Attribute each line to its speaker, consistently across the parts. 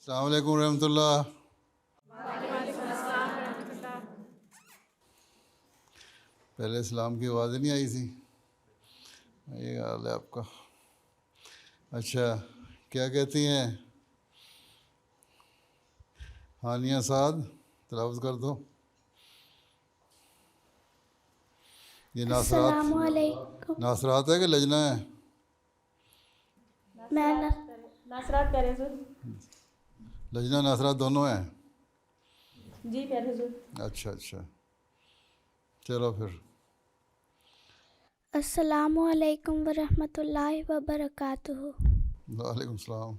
Speaker 1: السلام علیکم ورحمۃ اللہ. پہلے اسلام کی آواز نہیں آئی تھی. یہ حال ہے آپ کا. اچھا کیا کہتی ہیں ہانیہ سعد؟ تلاوت کر دو. یہ
Speaker 2: السلام علیکم.
Speaker 1: ناصرات ہے کہ لجنا ہے؟
Speaker 2: میں
Speaker 3: ناصرات پیارے حضور.
Speaker 1: لجنا ناصرات دونوں ہیں؟
Speaker 3: جی پیارے حضور.
Speaker 1: اچھا اچھا چلو پھر.
Speaker 2: السلام علیکم ورحمۃ اللہ وبرکاتہ.
Speaker 1: وعلیکم السلام.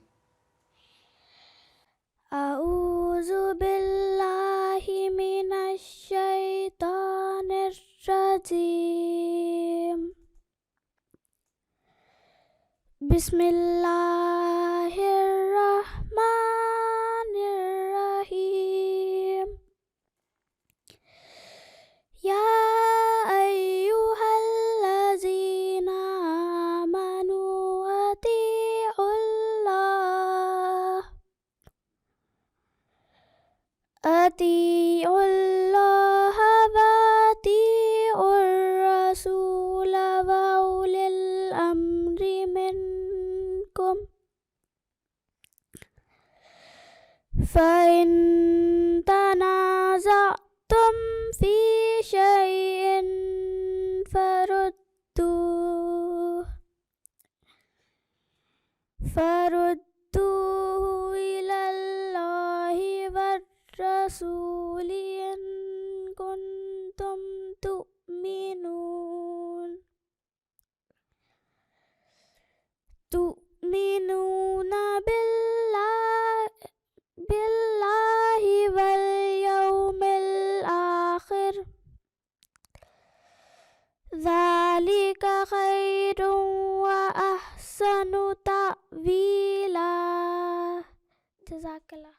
Speaker 2: اعوذ باللہ من الشیطان الرجیم. بسم اللہ الرحمن الرحیم. یا ایہا الذین آمنوا اطیعوا اللہ واطیعوا الرسول واولی الامر منکم فإن تنازعتم فی شیء فردوه إلی اللہ والرسول إن کنتم تؤمنون باللہ والیوم الآخر ذالک خیر وأحسن تأویلا. جزاک اللہ.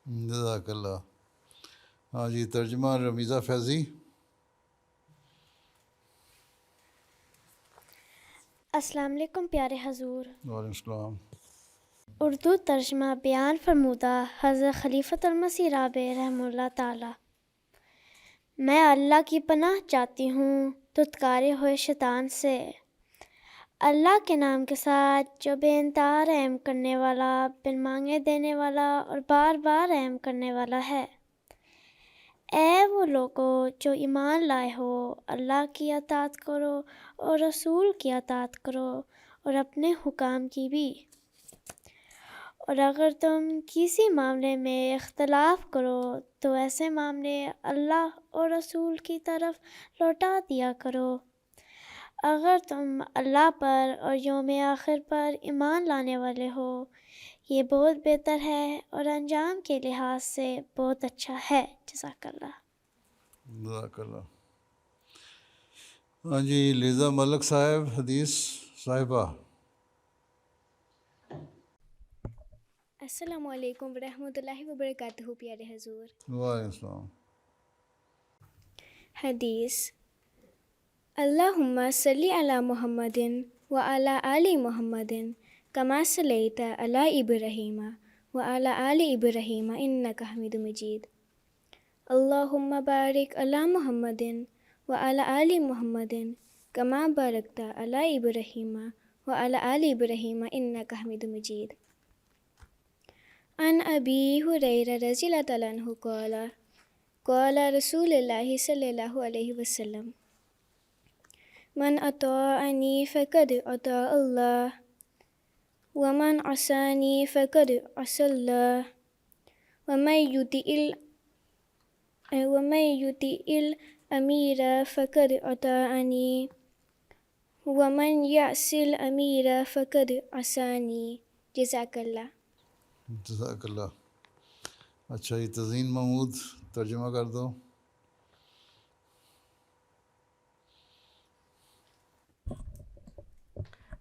Speaker 1: جزاک اللہ. ہاں جی ترجمہ رمیزہ فیضی.
Speaker 2: السلام علیکم پیارے حضور.
Speaker 1: وعلیکم السلام.
Speaker 2: اردو ترجمہ بیان فرمودہ حضرت خلیفۃ المسیح رابع رحمہ اللہ تعالی. میں اللہ کی پناہ چاہتی ہوں دھتکارے ہوئے شیطان سے. اللہ کے نام کے ساتھ جو بے انتہا رحم کرنے والا، بن مانگے دینے والا اور بار بار رحم کرنے والا ہے. اے وہ لوگو جو ایمان لائے ہو، اللہ کی اطاعت کرو اور رسول کی اطاعت کرو اور اپنے حکام کی بھی. اور اگر تم کسی معاملے میں اختلاف کرو تو ایسے معاملے اللہ اور رسول کی طرف لوٹا دیا کرو. اگر تم اللہ پر اور یوم آخر پر ایمان لانے والے ہو، یہ بہت بہتر ہے اور انجام کے لحاظ سے بہت اچھا ہے. جزاک اللہ.
Speaker 1: جزاک اللہ. ہاں جی لیزا ملک صاحب حدیث صاحبہ.
Speaker 4: السلام علیکم ورحمۃ اللہ وبرکاتہ پیارے حضور.
Speaker 1: وعلیکم السلام.
Speaker 4: حدیث. اللہم صلی علی محمد وعلی آل محمد کما صلیت علی ابراہیم وعلی آل ابراہیم انک حمید مجید. اللہم بارک علی محمد وعلی آل محمد کما بارکت علی ابراہیم وعلی آل ابراہیم انک حمید مجید. عن ابی ہریرہ رضی اللہ تعالیٰ عنہ قال قال رسول اللہ صلی اللہ علیہ وسلم من اطاعنی فقد اطاع اللہ ومن عصانی فقد عصى اللہ ومن يطع الامیر فقد اطاعنی ومن یعص الامیر فقد عصانی. جزاک اللہ.
Speaker 1: جزاک اللہ. اچھا یہ تزین محمود ترجمہ کر دو.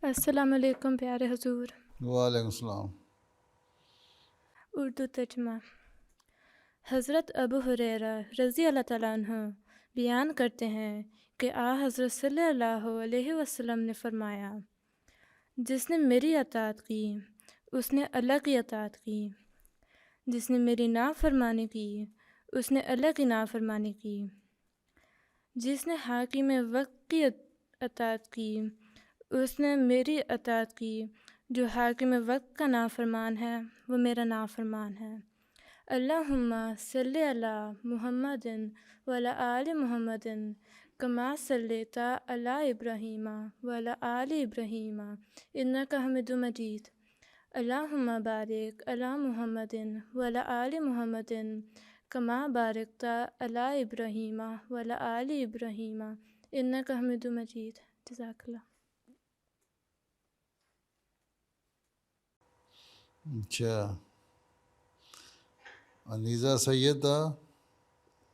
Speaker 3: السلام علیکم پیارے حضور.
Speaker 1: وعلیکم السلام.
Speaker 3: اردو ترجمہ. حضرت ابو ہریرہ رضی اللہ تعالیٰ عنہ بیان کرتے ہیں کہ حضرت صلی اللہ علیہ وسلم نے فرمایا، جس نے میری اطاعت کی اس نے اللہ کی اطاعت کی، جس نے میری نافرمانی کی اس نے اللہ کی نافرمانی کی، جس نے حاکم وقت کی اطاعت کی اس نے میری اطاعت کی، جو حاکم وقت کا نافرمان ہے وہ میرا نافرمان ہے۔ اللہم صلی علی محمد وعلی آل محمد کما صلیت علی ابراہیم وعلی آل ابراہیم انک حمید مجید۔ اللہم بارک علی محمد وعلی آل محمد کما بارکت علی ابراہیم وعلی آل ابراہیم انک حمید مجید۔ جزاک اللہ۔
Speaker 1: اچھا، انیزہ سیدہ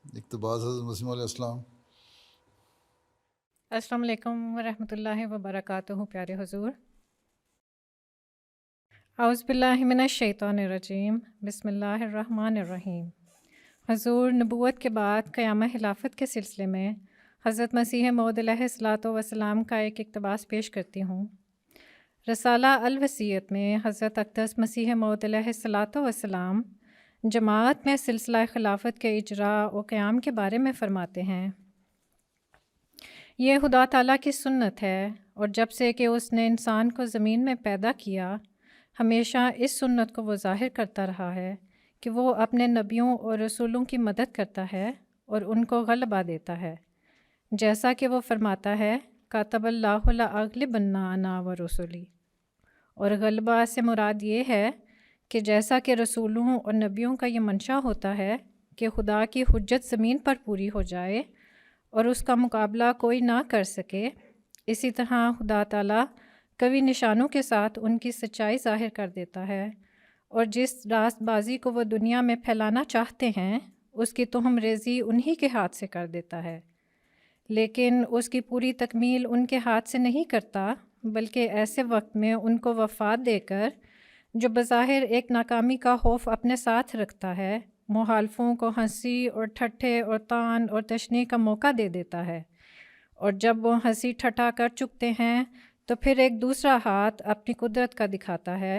Speaker 1: اقتباس حضرت مسیح علیہ السلام۔
Speaker 5: السلام علیکم ورحمۃ اللہ وبرکاتہ۔ پیارے حضور، اعوذ باللہ من الشیطان الرجیم، بسم اللہ الرحمن الرحیم۔ حضور، نبوت کے بعد قیام خلافت کے سلسلے میں حضرت مسیح موعود علیہ الصلاۃ والسلام کا ایک اقتباس پیش کرتی ہوں۔ رسالہ الوصیت میں حضرت اقدس مسیح موعود علیہ الصلاۃ والسلام جماعت میں سلسلہ خلافت کے اجراء و قیام کے بارے میں فرماتے ہیں، یہ خدا تعالیٰ کی سنت ہے، اور جب سے کہ اس نے انسان کو زمین میں پیدا کیا ہمیشہ اس سنت کو وہ ظاہر کرتا رہا ہے کہ وہ اپنے نبیوں اور رسولوں کی مدد کرتا ہے اور ان کو غلبہ دیتا ہے، جیسا کہ وہ فرماتا ہے کاتب اللہ لأغلبن انا ورسلی۔ اور غلبہ سے مراد یہ ہے کہ جیسا کہ رسولوں اور نبیوں کا یہ منشا ہوتا ہے کہ خدا کی حجت زمین پر پوری ہو جائے اور اس کا مقابلہ کوئی نہ کر سکے، اسی طرح خدا تعالیٰ قوی نشانوں کے ساتھ ان کی سچائی ظاہر کر دیتا ہے، اور جس راست بازی کو وہ دنیا میں پھیلانا چاہتے ہیں اس کی تہم ریزی انہی کے ہاتھ سے کر دیتا ہے، لیکن اس کی پوری تکمیل ان کے ہاتھ سے نہیں کرتا، بلکہ ایسے وقت میں ان کو وفات دے کر جو بظاہر ایک ناکامی کا خوف اپنے ساتھ رکھتا ہے، مخالفوں کو ہنسی اور ٹھٹھے اور طعن اور تشنیع کا موقع دے دیتا ہے، اور جب وہ ہنسی ٹھٹھا کر چکتے ہیں تو پھر ایک دوسرا ہاتھ اپنی قدرت کا دکھاتا ہے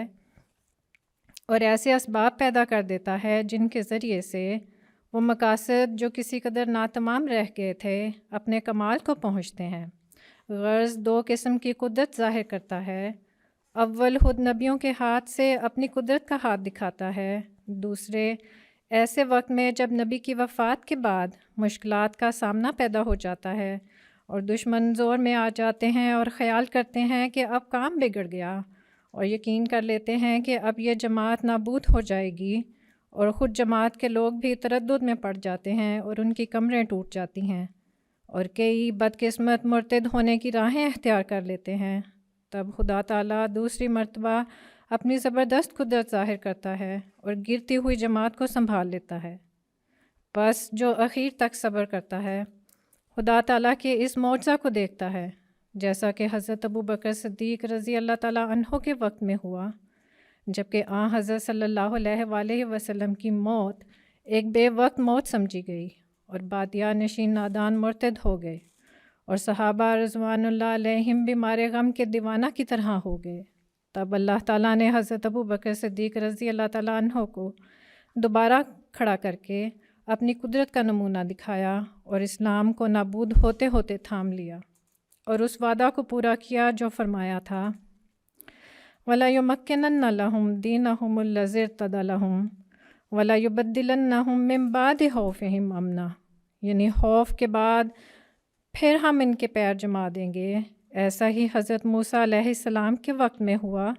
Speaker 5: اور ایسے اسباب پیدا کر دیتا ہے جن کے ذریعے سے وہ مقاصد جو کسی قدر ناتمام رہ گئے تھے اپنے کمال کو پہنچتے ہیں۔ غرض دو قسم کی قدرت ظاہر کرتا ہے، اول خود نبیوں کے ہاتھ سے اپنی قدرت کا ہاتھ دکھاتا ہے، دوسرے ایسے وقت میں جب نبی کی وفات کے بعد مشکلات کا سامنا پیدا ہو جاتا ہے اور دشمن زور میں آ جاتے ہیں اور خیال کرتے ہیں کہ اب کام بگڑ گیا، اور یقین کر لیتے ہیں کہ اب یہ جماعت نابود ہو جائے گی، اور خود جماعت کے لوگ بھی تردد میں پڑ جاتے ہیں اور ان کی کمریں ٹوٹ جاتی ہیں، اور کئی بدقسمت مرتد ہونے کی راہیں اختیار کر لیتے ہیں، تب خدا تعالیٰ دوسری مرتبہ اپنی زبردست قدرت ظاہر کرتا ہے اور گرتی ہوئی جماعت کو سنبھال لیتا ہے۔ بس جو اخیر تک صبر کرتا ہے خدا تعالیٰ کے اس معجزہ کو دیکھتا ہے، جیسا کہ حضرت ابو بکر صدیق رضی اللہ تعالیٰ عنہ کے وقت میں ہوا، جبکہ حضرت صلی اللہ علیہ وآلہ وسلم کی موت ایک بے وقت موت سمجھی گئی اور بادیہ نشین نادان مرتد ہو گئے، اور صحابہ رضوان اللہ علیہم بیمار غم کے دیوانہ کی طرح ہو گئے۔ تب اللہ تعالیٰ نے حضرت ابو بکر صدیق رضی اللہ تعالیٰ عنہ کو دوبارہ کھڑا کر کے اپنی قدرت کا نمونہ دکھایا اور اسلام کو نابود ہوتے ہوتے تھام لیا، اور اس وعدہ کو پورا کیا جو فرمایا تھا وَلَيُمَكِّنَنَّ لَهُمْ دِينَهُمُ الَّذِي ارْتَضَىٰ لَهُمْ وَلَيُبَدِّلَنَّهُمْ مِن بَعْدِ خَوْفِهِمْ أَمْنًا، یعنی خوف کے بعد پھر ہم ان کے پیر جما دیں گے۔ ایسا ہی حضرت موسیٰ علیہ السلام کے وقت میں ہوا،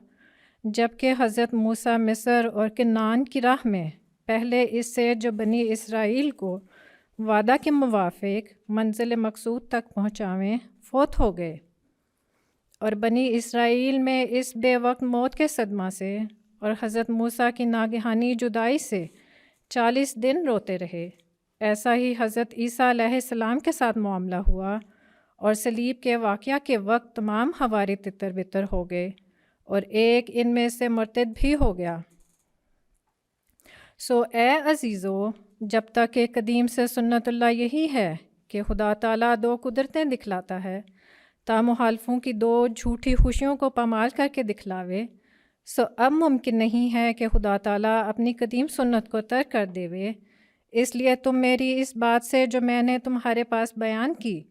Speaker 5: جبکہ حضرت موسیٰ مصر اور کنعان کی راہ میں پہلے اس سے جو بنی اسرائیل کو وعدہ کے موافق منزل مقصود تک پہنچاویں فوت ہو گئے، اور بنی اسرائیل میں اس بے وقت موت کے صدمہ سے اور حضرت موسیٰ کی ناگہانی جدائی سے 40 دن روتے رہے۔ ایسا ہی حضرت عیسیٰ علیہ السلام کے ساتھ معاملہ ہوا، اور صلیب کے واقعہ کے وقت تمام حواری تتر بتر ہو گئے اور ایک ان میں سے مرتد بھی ہو گیا۔ سو اے عزیزو، جب تک کہ قدیم سے سنت اللہ یہی ہے کہ خدا تعالیٰ دو قدرتیں دکھلاتا ہے تا مخالفوں کی دو جھوٹی خوشیوں کو پامال کر کے دکھلاوے، سو اب ممکن نہیں ہے کہ خدا تعالیٰ اپنی قدیم سنت کو ترک کر دے، اس لیے تم میری اس بات سے جو میں نے تمہارے پاس بیان کی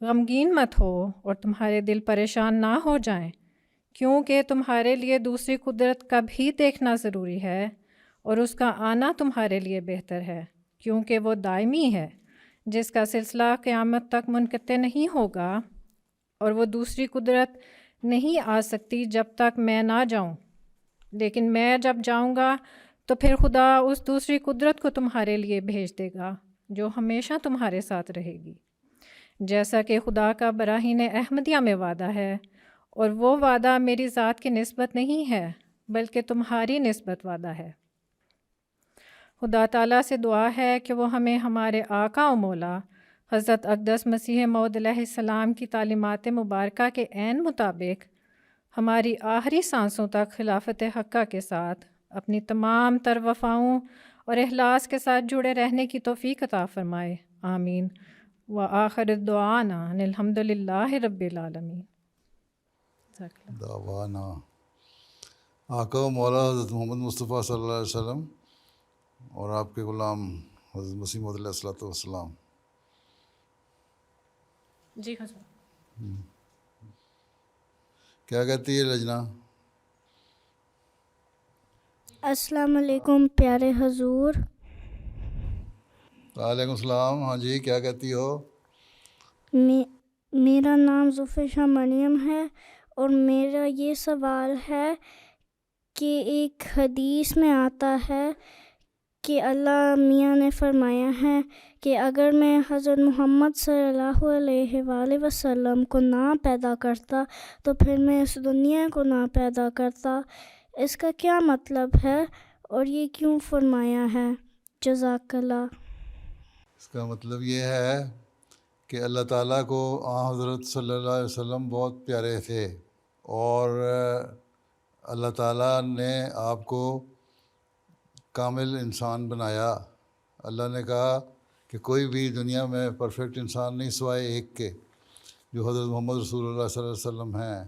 Speaker 5: غمگین مت ہو اور تمہارے دل پریشان نہ ہو جائیں، کیونکہ تمہارے لیے دوسری قدرت کا بھی دیکھنا ضروری ہے، اور اس کا آنا تمہارے لیے بہتر ہے، کیونکہ وہ دائمی ہے جس کا سلسلہ قیامت تک منقطع نہیں ہوگا، اور وہ دوسری قدرت نہیں آ سکتی جب تک میں نہ جاؤں، لیکن میں جب جاؤں گا تو پھر خدا اس دوسری قدرت کو تمہارے لیے بھیج دے گا جو ہمیشہ تمہارے ساتھ رہے گی، جیسا کہ خدا کا براہین احمدیہ میں وعدہ ہے، اور وہ وعدہ میری ذات کی نسبت نہیں ہے بلکہ تمہاری نسبت وعدہ ہے۔ خدا تعالیٰ سے دعا ہے کہ وہ ہمیں ہمارے آقا و مولا حضرت اقدس مسیح موعود علیہ السلام کی تعلیمات مبارکہ کے عین مطابق ہماری آخری سانسوں تک خلافت حقہ کے ساتھ اپنی تمام تر وفاؤں اور اخلاص کے ساتھ جڑے رہنے کی توفیق عطا فرمائے، آمین۔ وآخر دعوانا ان الحمد للہ رب العالمین۔
Speaker 1: دعوانا آقا و مولا حضرت محمد مصطفیٰ صلی اللہ علیہ وسلم اور آپ کے غلام حضرت مسیح موعود علیہ الصلوۃ والسلام۔
Speaker 5: جی حضرت۔
Speaker 1: کیا کہتی ہے لجنا؟
Speaker 4: السلام علیکم پیارے حضور۔
Speaker 1: وعلیکم السلام۔ ہاں جی، کیا کہتی ہو؟
Speaker 4: میرا نام ظفر مریم ہے، اور میرا یہ سوال ہے کہ ایک حدیث میں آتا ہے کہ اللہ میاں نے فرمایا ہے کہ اگر میں حضرت محمد صلی اللہ علیہ وآلہ وسلم کو نہ پیدا کرتا تو پھر میں اس دنیا کو نہ پیدا کرتا۔ اس کا کیا مطلب ہے اور یہ کیوں فرمایا ہے؟ جزاک اللہ۔
Speaker 1: اس کا مطلب یہ ہے کہ اللہ تعالیٰ کو حضرت صلی اللہ علیہ وسلم بہت پیارے تھے، اور اللہ تعالیٰ نے آپ کو کامل انسان بنایا۔ اللہ نے کہا کہ کوئی بھی دنیا میں پرفیکٹ انسان نہیں سوائے ایک کے، جو حضرت محمد رسول اللہ صلی اللہ علیہ وسلم ہیں،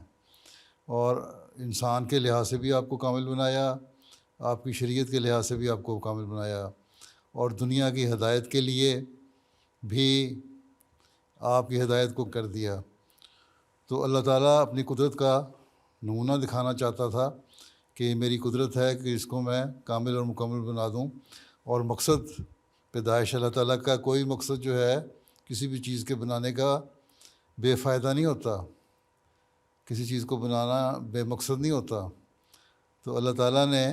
Speaker 1: اور انسان کے لحاظ سے بھی آپ کو کامل بنایا، آپ کی شریعت کے لحاظ سے بھی آپ کو کامل بنایا، اور دنیا کی ہدایت کے لیے بھی آپ کی ہدایت کو کر دیا۔ تو اللہ تعالیٰ اپنی قدرت کا نمونہ دکھانا چاہتا تھا کہ یہ میری قدرت ہے کہ اس کو میں کامل اور مکمل بنا دوں، اور مقصد پیدائش اللہ تعالیٰ کا کوئی مقصد جو ہے کسی بھی چیز کے بنانے کا بے فائدہ نہیں ہوتا، کسی چیز کو بنانا بے مقصد نہیں ہوتا۔ تو اللہ تعالیٰ نے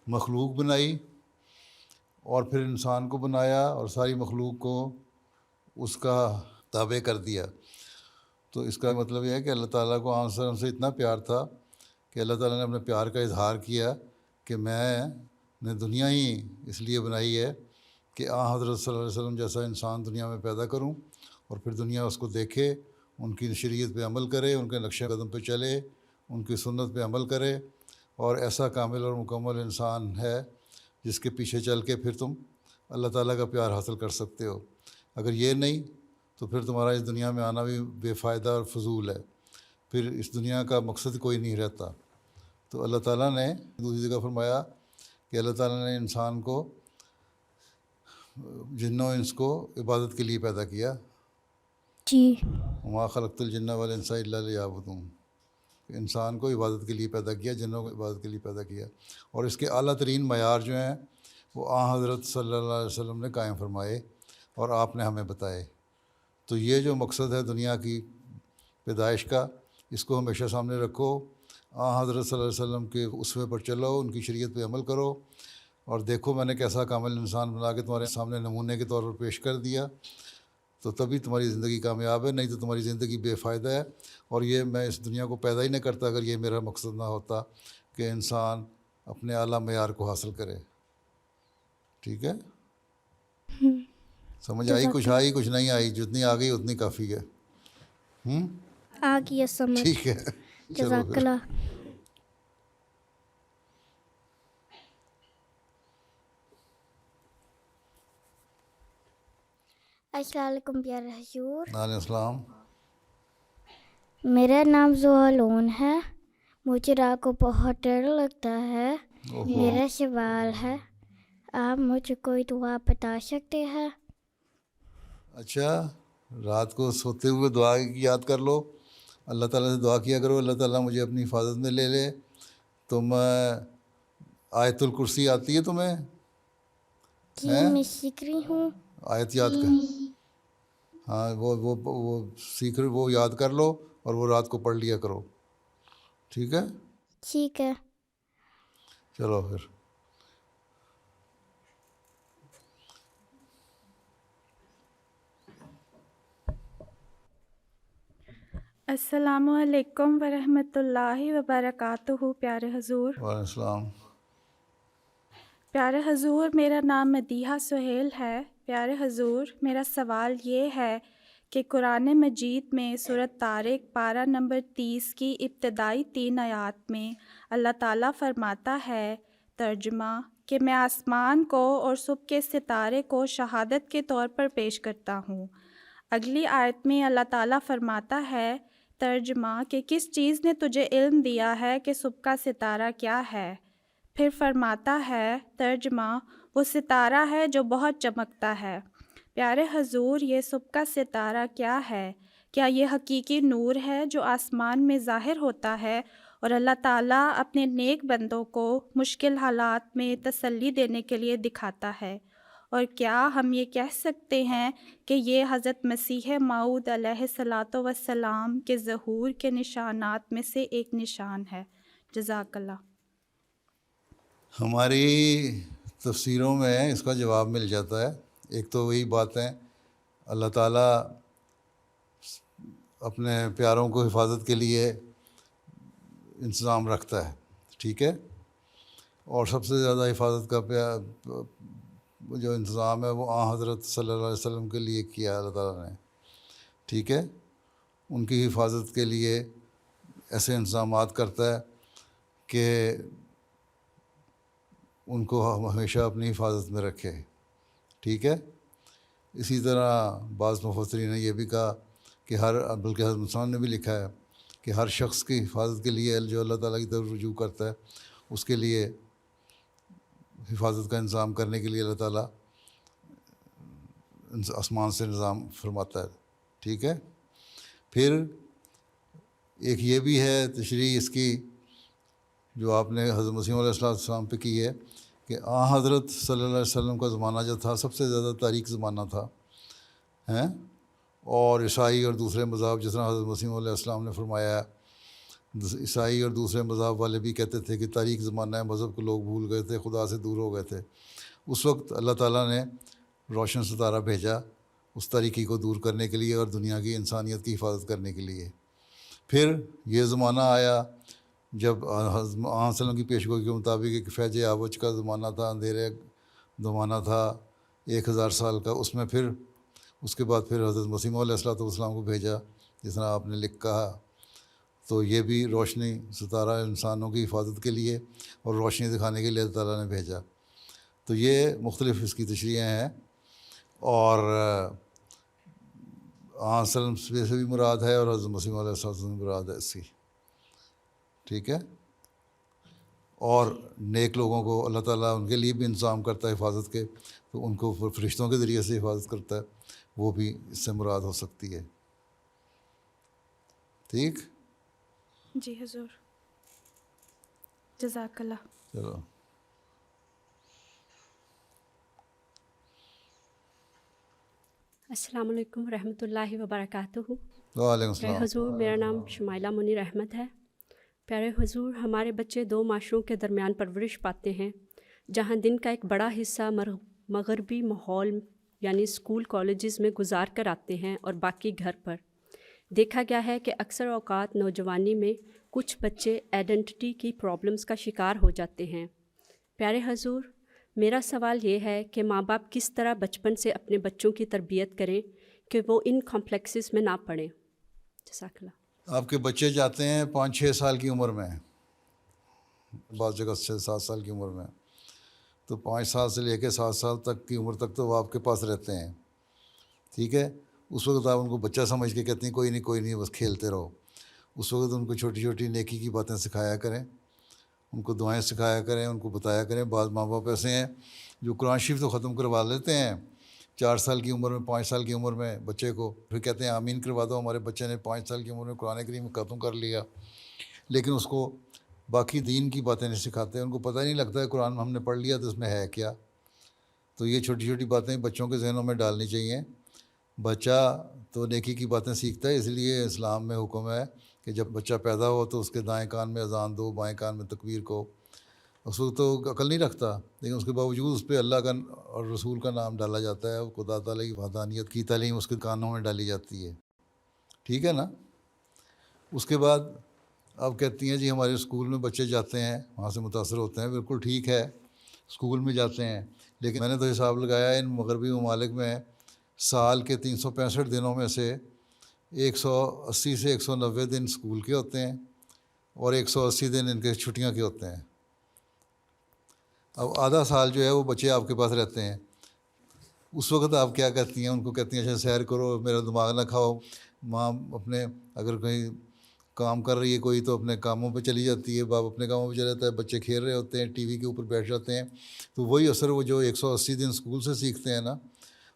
Speaker 1: مخلوق بنائی اور پھر انسان کو بنایا، اور ساری مخلوق کو اس کا تابع کر دیا۔ تو اس کا مطلب یہ ہے کہ اللہ تعالیٰ کو آن سے اتنا پیار تھا کہ اللہ تعالیٰ نے اپنے پیار کا اظہار کیا کہ میں نے دنیا ہی اس لیے بنائی ہے کہ حضرت صلی اللہ علیہ وسلم جیسا انسان دنیا میں پیدا کروں، اور پھر دنیا اس کو دیکھے، ان کی شریعت پہ عمل کرے، ان کے نقش قدم پہ چلے، ان کی سنت پہ عمل کرے، اور ایسا کامل اور مکمل انسان ہے جس کے پیچھے چل کے پھر تم اللہ تعالیٰ کا پیار حاصل کر سکتے ہو۔ اگر یہ نہیں تو پھر تمہارا اس دنیا میں آنا بھی بے فائدہ اور فضول ہے، پھر اس دنیا کا مقصد کوئی نہیں رہتا۔ تو اللہ تعالیٰ نے دوسری جگہ فرمایا کہ اللہ تعالیٰ نے انسان کو، جن و انس کو عبادت کے لیے پیدا کیا۔
Speaker 4: جی۔
Speaker 1: وما خلقت الجن والانس الا لیعبدون، انسان کو عبادت کے لیے پیدا کیا، جنوں کو عبادت کے لیے پیدا کیا، اور اس کے اعلیٰ ترین معیار جو ہیں وہ حضرت صلی اللہ علیہ وسلم نے قائم فرمائے اور آپ نے ہمیں بتائے۔ تو یہ جو مقصد ہے دنیا کی پیدائش کا، اس کو ہمیشہ سامنے رکھو، حضرت صلی اللہ علیہ وسلم کے اسوے پر چلو، ان کی شریعت پہ عمل کرو، اور دیکھو میں نے کیسا کامل انسان بنا کے تمہارے سامنے نمونے کے طور پر پیش کر دیا، تو تبھی تمہاری زندگی کامیاب ہے، نہیں تو تمہاری زندگی بے فائدہ ہے۔ اور یہ میں اس دنیا کو پیدا ہی نہیں کرتا اگر یہ میرا مقصد نہ ہوتا کہ انسان اپنے اعلیٰ معیار کو حاصل کرے۔ ٹھیک ہے؟ سمجھ آئی؟ کچھ آئی، کچھ نہیں آئی، جتنی آ گئی اتنی کافی ہے۔
Speaker 4: آ گیا سمجھ۔
Speaker 1: ٹھیک ہے، چلو
Speaker 4: جزاک
Speaker 1: پھر۔
Speaker 4: اللہ۔
Speaker 2: السلام علیکم پیارے حضور،
Speaker 1: وعلیکم السلام۔
Speaker 2: میرا نام زوالون ہے،
Speaker 4: مجھے رات کو بہت ڈر لگتا ہے.
Speaker 1: اوہو.
Speaker 4: میرا سوال ہے, آپ مجھے کوئی دعا بتا سکتے ہیں؟
Speaker 1: اچھا, رات کو سوتے ہوئے دعا یاد کر لو, اللہ تعالیٰ سے دعا کیا کرو اللہ تعالیٰ مجھے اپنی حفاظت میں لے لے. تم آیت الکرسی آتی ہے تمہیں؟
Speaker 4: جی
Speaker 1: ہیں؟
Speaker 4: میں سیکھ رہی ہوں.
Speaker 1: آیت یاد کر, ہاں وہ سیکھ وہ یاد کر لو اور وہ رات کو پڑھ لیا کرو. ٹھیک ہے,
Speaker 4: ٹھیک ہے.
Speaker 1: چلو پھر.
Speaker 6: السلام علیکم ورحمۃ اللہ وبرکاتہ. پیارے حضور.
Speaker 1: وعلیکم السلام.
Speaker 6: پیارے حضور, میرا نام مدیحہ سہیل ہے. پیارے حضور, میرا سوال یہ ہے کہ قرآن مجید میں سورۃ طارق پارہ نمبر 30 کی ابتدائی 3 آیات میں اللہ تعالیٰ فرماتا ہے, ترجمہ, کہ میں آسمان کو اور صبح کے ستارے کو شہادت کے طور پر پیش کرتا ہوں. اگلی آیت میں اللہ تعالیٰ فرماتا ہے, ترجمہ, کہ کس چیز نے تجھے علم دیا ہے کہ صبح کا ستارہ کیا ہے؟ پھر فرماتا ہے, ترجمہ, وہ ستارہ ہے جو بہت چمکتا ہے. پیارے حضور, یہ صبح کا ستارہ کیا ہے؟ کیا یہ حقیقی نور ہے جو آسمان میں ظاہر ہوتا ہے اور اللہ تعالیٰ اپنے نیک بندوں کو مشکل حالات میں تسلی دینے کے لیے دکھاتا ہے؟ اور کیا ہم یہ کہہ سکتے ہیں کہ یہ حضرت مسیح موعود علیہ الصلاۃ والسلام کے ظہور کے نشانات میں سے ایک نشان ہے؟ جزاک اللہ.
Speaker 1: ہماری تفسیروں میں اس کا جواب مل جاتا ہے. ایک تو وہی باتیں اللہ تعالیٰ اپنے پیاروں کو حفاظت کے لیے انتظام رکھتا ہے, ٹھیک ہے, اور سب سے زیادہ حفاظت کا جو انتظام ہے وہ حضرت صلی اللہ علیہ وسلم کے لیے کیا اللہ تعالیٰ نے, ٹھیک ہے. ان کی حفاظت کے لیے ایسے انتظامات کرتا ہے کہ ان کو ہمیشہ اپنی حفاظت میں رکھے, ٹھیک ہے. اسی طرح بعض مفسرین نے یہ بھی کہا کہ بلکہ حضرت مسلم نے بھی لکھا ہے کہ ہر شخص کی حفاظت کے لیے جو اللہ تعالیٰ کی طرف رجوع کرتا ہے اس کے لیے حفاظت کا انتظام کرنے کے لیے اللہ تعالیٰ آسمان سے نظام فرماتا ہے, ٹھیک ہے. پھر ایک یہ بھی ہے تشریح اس کی جو آپ نے حضرت مسیح علیہ السلام پہ کی ہے کہ حضرت صلی اللہ علیہ وسلم کا زمانہ جو تھا سب سے زیادہ تاریک زمانہ تھا, ہیں, اور عیسائی اور دوسرے مذہب جس طرح حضرت مسیح علیہ السلام نے فرمایا ہے, عیسائی اور دوسرے مذہب والے بھی کہتے تھے کہ تاریک زمانہ ہے, مذہب کو لوگ بھول گئے تھے, خدا سے دور ہو گئے تھے. اس وقت اللہ تعالیٰ نے روشن ستارہ بھیجا اس تاریکی کو دور کرنے کے لیے اور دنیا کی انسانیت کی حفاظت کرنے کے لیے. پھر یہ زمانہ آیا جب حضرت صلی اللہ علیہ وسلم کی پیشگوئی کے مطابق ایک فیض آوج کا زمانہ تھا, اندھیرے زمانہ تھا 1000 سال کا. اس میں پھر اس کے بعد پھر حضرت مسیح علیہ السلام کو بھیجا جس طرح آپ نے کہا. تو یہ بھی روشنی ستارہ انسانوں کی حفاظت کے لیے اور روشنی دکھانے کے لیے اللہ تعالیٰ نے بھیجا. تو یہ مختلف اس کی تشریحیں ہیں, اور وسلم سے بھی مراد ہے اور حضرت مسیح علیہ السلام سے بھی مراد ہے اس کی, ٹھیک ہے. اور نیک لوگوں کو اللہ تعالیٰ ان کے لیے بھی انتظام کرتا ہے حفاظت کے, تو ان کو فرشتوں کے ذریعے سے حفاظت کرتا ہے, وہ بھی اس سے مراد ہو سکتی ہے, ٹھیک.
Speaker 6: جی حضور, جزاک اللہ.
Speaker 1: چلو.
Speaker 7: السلام علیکم ورحمۃ اللہ وبرکاتہ.
Speaker 1: وعلیکم السلام.
Speaker 7: پیارے حضور, میرا نام شمائلہ منیر احمد ہے. پیارے حضور, ہمارے بچے 2 معاشروں کے درمیان پرورش پاتے ہیں جہاں دن کا ایک بڑا حصہ مغربی ماحول یعنی اسکول کالجز میں گزار کر آتے ہیں اور باقی گھر پر. دیکھا گیا ہے کہ اکثر اوقات نوجوانی میں کچھ بچے آئیڈینٹی کی پرابلمس کا شکار ہو جاتے ہیں. پیارے حضور, میرا سوال یہ ہے کہ ماں باپ کس طرح بچپن سے اپنے بچوں کی تربیت کریں کہ وہ ان کمپلیکسز میں نہ پڑیں. جزاک اللہ.
Speaker 1: آپ کے بچے جاتے ہیں 5-6 سال کی عمر میں, بعض جگہ 6-7 سال کی عمر میں, تو 5 سال سے لے کے 7 سال تک کی عمر تک تو وہ آپ کے پاس رہتے ہیں, ٹھیک ہے. اس وقت آپ ان کو بچہ سمجھ کے کہتے ہیں کوئی نہیں بس کھیلتے رہو. اس وقت ان کو چھوٹی چھوٹی نیکی کی باتیں سکھایا کریں، ان کو دعائیں سکھایا کریں، ان کو بتایا کریں۔ بعض ماں باپ ایسے ہیں جو قرآن شریف تو ختم کروا لیتے ہیں 4 سال کی عمر میں، 5 سال کی عمر میں بچے کو، پھر کہتے ہیں آمین کروا دو، ہمارے بچے نے 5 سال کی عمر میں قرآن کریم ختم کر لیا، لیکن اس کو باقی دین کی باتیں نہیں سکھاتے، ان کو پتہ نہیں لگتا ہے قرآن ہم نے پڑھ لیا تو اس میں ہے کیا۔ تو یہ چھوٹی چھوٹی باتیں بچوں کے ذہنوں میں ڈالنی چاہیے۔ بچہ تو نیکی کی باتیں سیکھتا ہے، اس لیے اسلام میں حکم ہے کہ جب بچہ پیدا ہو تو اس کے دائیں کان میں اذان دو، بائیں کان میں تکبیر کو۔ اس وقت تو عقل نہیں رکھتا، لیکن اس کے باوجود اس پہ اللہ کا اور رسول کا نام ڈالا جاتا ہے، خدا تعالیٰ کی وحدانیت کی تعلیم اس کے کانوں میں ڈالی جاتی ہے، ٹھیک ہے نا۔ اس کے بعد اب کہتی ہیں جی ہمارے اسکول میں بچے جاتے ہیں، وہاں سے متاثر ہوتے ہیں، بالکل ٹھیک ہے، اسکول میں جاتے ہیں، لیکن میں نے تو حساب لگایا ان مغربی ممالک میں سال کے 365 دنوں میں سے 180 سے 190 دن اسکول کے ہوتے ہیں اور 180 دن ان کے چھٹیاں کے ہوتے ہیں۔ اب آدھا سال جو ہے وہ بچے آپ کے پاس رہتے ہیں، اس وقت آپ کیا کرتی ہیں؟ ان کو کہتی ہیں اچھا سیر کرو، میرا دماغ نہ کھاؤ۔ ماں اپنے اگر کہیں کام کر رہی ہے کوئی تو اپنے کاموں پہ چلی جاتی ہے، باپ اپنے کاموں پہ چلا جاتا ہے، بچے کھیل رہے ہوتے ہیں، ٹی وی کے اوپر بیٹھ جاتے ہیں۔ تو وہی اثر وہ جو 180 دن اسکول سے سیکھتے ہیں نا،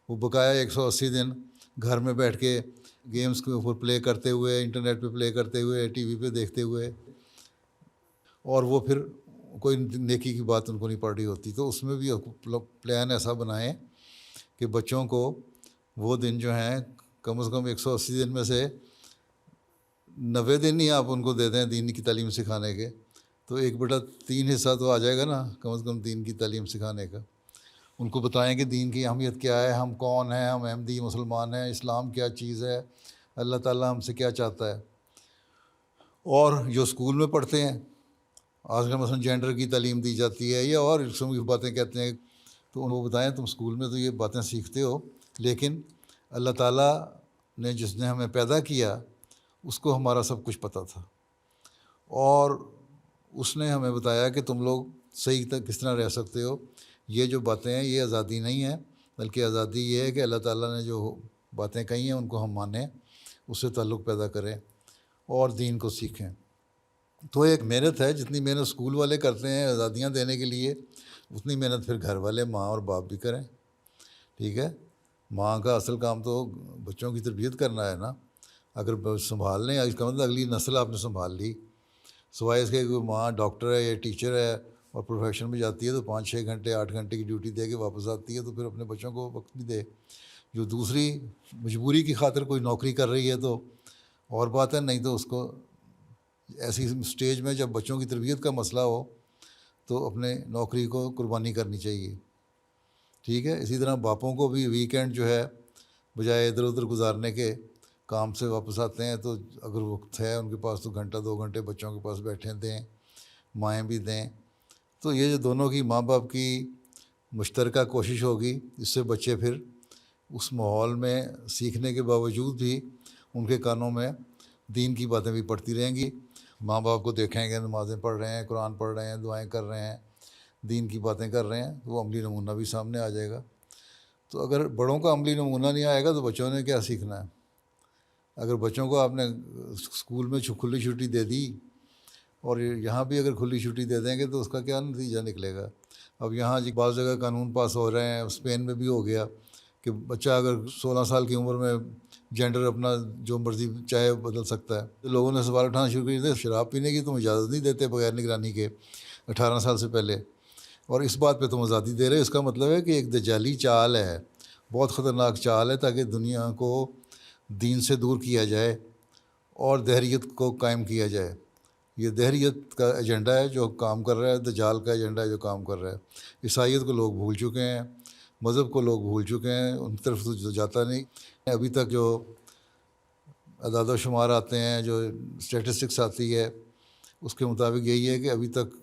Speaker 1: وہ بقایا 180 دن گھر میں بیٹھ کے گیمز کے اوپر پلے کرتے ہوئے، انٹرنیٹ پہ پلے کرتے ہوئے، ٹی وی پہ دیکھتے ہوئے، اور وہ پھر کوئی نیکی کی بات ان کو نہیں پڑ رہی ہوتی۔ تو اس میں بھی پلان ایسا بنائیں کہ بچوں کو وہ دن جو ہیں کم از کم 180 دن میں سے 90 دن ہی آپ ان کو دے دیں دین کی تعلیم سکھانے کے، تو 1/3 حصہ تو آ جائے گا نا کم از کم دین کی تعلیم سکھانے کا۔ ان کو بتائیں کہ دین کی اہمیت کیا ہے، ہم کون ہیں، ہم احمدی مسلمان ہیں، اسلام کیا چیز ہے، اللہ تعالیٰ ہم سے کیا چاہتا ہے۔ اور جو اسکول میں پڑھتے ہیں آج کل مثلاً جینڈر کی تعلیم دی جاتی ہے یا اور قسم کی باتیں کہتے ہیں، تو ان کو بتائیں تم اسکول میں تو یہ باتیں سیکھتے ہو، لیکن اللہ تعالیٰ نے جس نے ہمیں پیدا کیا اس کو ہمارا سب کچھ پتہ تھا، اور اس نے ہمیں بتایا کہ تم لوگ صحیح کس طرح رہ سکتے ہو۔ یہ جو باتیں ہیں یہ آزادی نہیں ہے، بلکہ آزادی یہ ہے کہ اللہ تعالیٰ نے جو باتیں کہی ہیں ان کو ہم مانیں، اس سے تعلق پیدا کریں اور دین کو سیکھیں۔ تو ایک محنت ہے، جتنی محنت اسکول والے کرتے ہیں آزادیاں دینے کے لیے، اتنی محنت پھر گھر والے ماں اور باپ بھی کریں، ٹھیک ہے۔ ماں کا اصل کام تو بچوں کی تربیت کرنا ہے نا۔ اگر سنبھال لیں، اس کا مطلب اگلی نسل آپ نے سنبھال لی، سوائے اس کے کوئی ماں ڈاکٹر ہے یا ٹیچر ہے اور پروفیشن میں جاتی ہے تو 5-6 گھنٹے 8 گھنٹے کی ڈیوٹی دے کے واپس آتی ہے، تو پھر اپنے بچوں کو وقت نہیں دے۔ جو دوسری مجبوری کی خاطر کوئی نوکری کر رہی ہے تو اور بات ہے، نہیں تو اس کو ایسی اسٹیج میں جب بچوں کی تربیت کا مسئلہ ہو تو اپنے نوکری کو قربانی کرنی چاہیے، ٹھیک ہے۔ اسی طرح باپوں کو بھی ویکینڈ جو ہے بجائے ادھر ادھر گزارنے کے، کام سے واپس آتے ہیں تو اگر وقت ہے ان کے پاس تو 1-2 گھنٹے بچوں کے پاس بیٹھیں دیں، مائیں بھی دیں۔ تو یہ جو دونوں کی ماں باپ کی مشترکہ کوشش ہوگی، اس سے بچے پھر اس ماحول میں سیکھنے کے باوجود بھی ان کے کانوں میں دین کی باتیں بھی پڑتی رہیں گی۔ ماں باپ کو دیکھیں گے نمازیں پڑھ رہے ہیں، قرآن پڑھ رہے ہیں، دعائیں کر رہے ہیں، دین کی باتیں کر رہے ہیں، تو وہ عملی نمونہ بھی سامنے آ جائے گا۔ تو اگر بڑوں کا عملی نمونہ نہیں آئے گا تو بچوں نے کیا سیکھنا ہے؟ اگر بچوں کو آپ نے اسکول میں کھلی چھٹی دے دی اور یہاں بھی اگر کھلی چھٹی دے دیں گے تو اس کا کیا نتیجہ نکلے گا؟ اب یہاں جی بعض جگہ قانون پاس ہو رہے ہیں، اسپین میں بھی ہو گیا کہ بچہ اگر 16 سال کی عمر میں جینڈر اپنا جو مرضی چاہے بدل سکتا ہے۔ تو لوگوں نے سوال اٹھانا شروع کر دیا، شراب پینے کی تم اجازت نہیں دیتے بغیر نگرانی کے 18 سال سے پہلے، اور اس بات پہ تم آزادی دے رہے۔ اس کا مطلب ہے کہ ایک دجالی چال ہے، بہت خطرناک چال ہے، تاکہ دنیا کو دین سے دور کیا جائے اور دہریت کو قائم کیا جائے۔ یہ دہریت کا ایجنڈا ہے جو کام کر رہا ہے، دجال کا ایجنڈا ہے جو کام کر رہا ہے۔ عیسائیت کو لوگ بھول چکے ہیں، مذہب کو لوگ بھول چکے ہیں، ان کی طرف تو جاتا نہیں۔ ابھی تک جو اعداد و شمار آتے ہیں، جو اسٹیٹسٹکس آتی ہے، اس کے مطابق یہی ہے کہ ابھی تک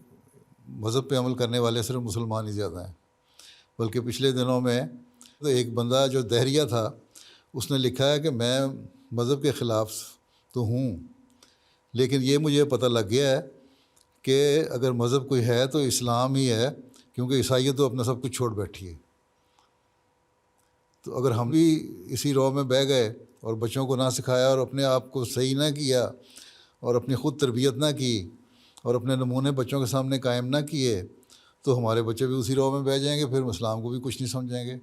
Speaker 1: مذہب پہ عمل کرنے والے صرف مسلمان ہی زیادہ ہیں۔ بلکہ پچھلے دنوں میں تو ایک بندہ جو دہریہ تھا، اس نے لکھا ہے کہ میں مذہب کے خلاف تو ہوں، لیکن یہ مجھے پتہ لگ گیا ہے کہ اگر مذہب کوئی ہے تو اسلام ہی ہے، کیونکہ عیسائیت تو اپنا سب کچھ چھوڑ بیٹھی ہے۔ تو اگر ہم بھی اسی رو میں بہہ گئے اور بچوں کو نہ سکھایا اور اپنے آپ کو صحیح نہ کیا اور اپنی خود تربیت نہ کی اور اپنے نمونے بچوں کے سامنے قائم نہ کیے تو ہمارے بچے بھی اسی رو میں بہ جائیں گے، پھر اسلام کو بھی کچھ نہیں سمجھیں گے۔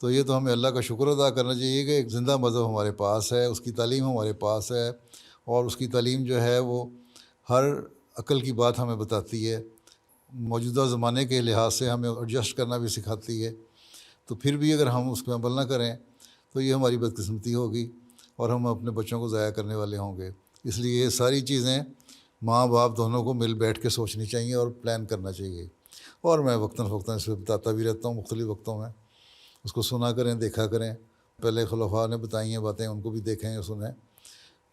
Speaker 1: تو یہ تو ہمیں اللہ کا شکر ادا کرنا چاہیے کہ ایک زندہ مذہب ہمارے پاس ہے، اس کی تعلیم ہمارے پاس ہے، اور اس کی تعلیم جو ہے وہ ہر عقل کی بات ہمیں بتاتی ہے، موجودہ زمانے کے لحاظ سے ہمیں ایڈجسٹ کرنا بھی سکھاتی ہے۔ تو پھر بھی اگر ہم اس پہ عمل نہ کریں تو یہ ہماری بدقسمتی ہوگی اور ہم اپنے بچوں کو ضائع کرنے والے ہوں گے۔ اس لیے یہ ساری چیزیں ماں باپ دونوں کو مل بیٹھ کے سوچنی چاہیے اور پلان کرنا چاہیے۔ اور میں وقتاً فوقتاً اس پہ بتاتا بھی رہتا ہوں مختلف وقتوں میں، اس کو سنا کریں، دیکھا کریں۔ پہلے خلفاء نے بتائی ہیں باتیں، ان کو بھی دیکھیں اور سنیں۔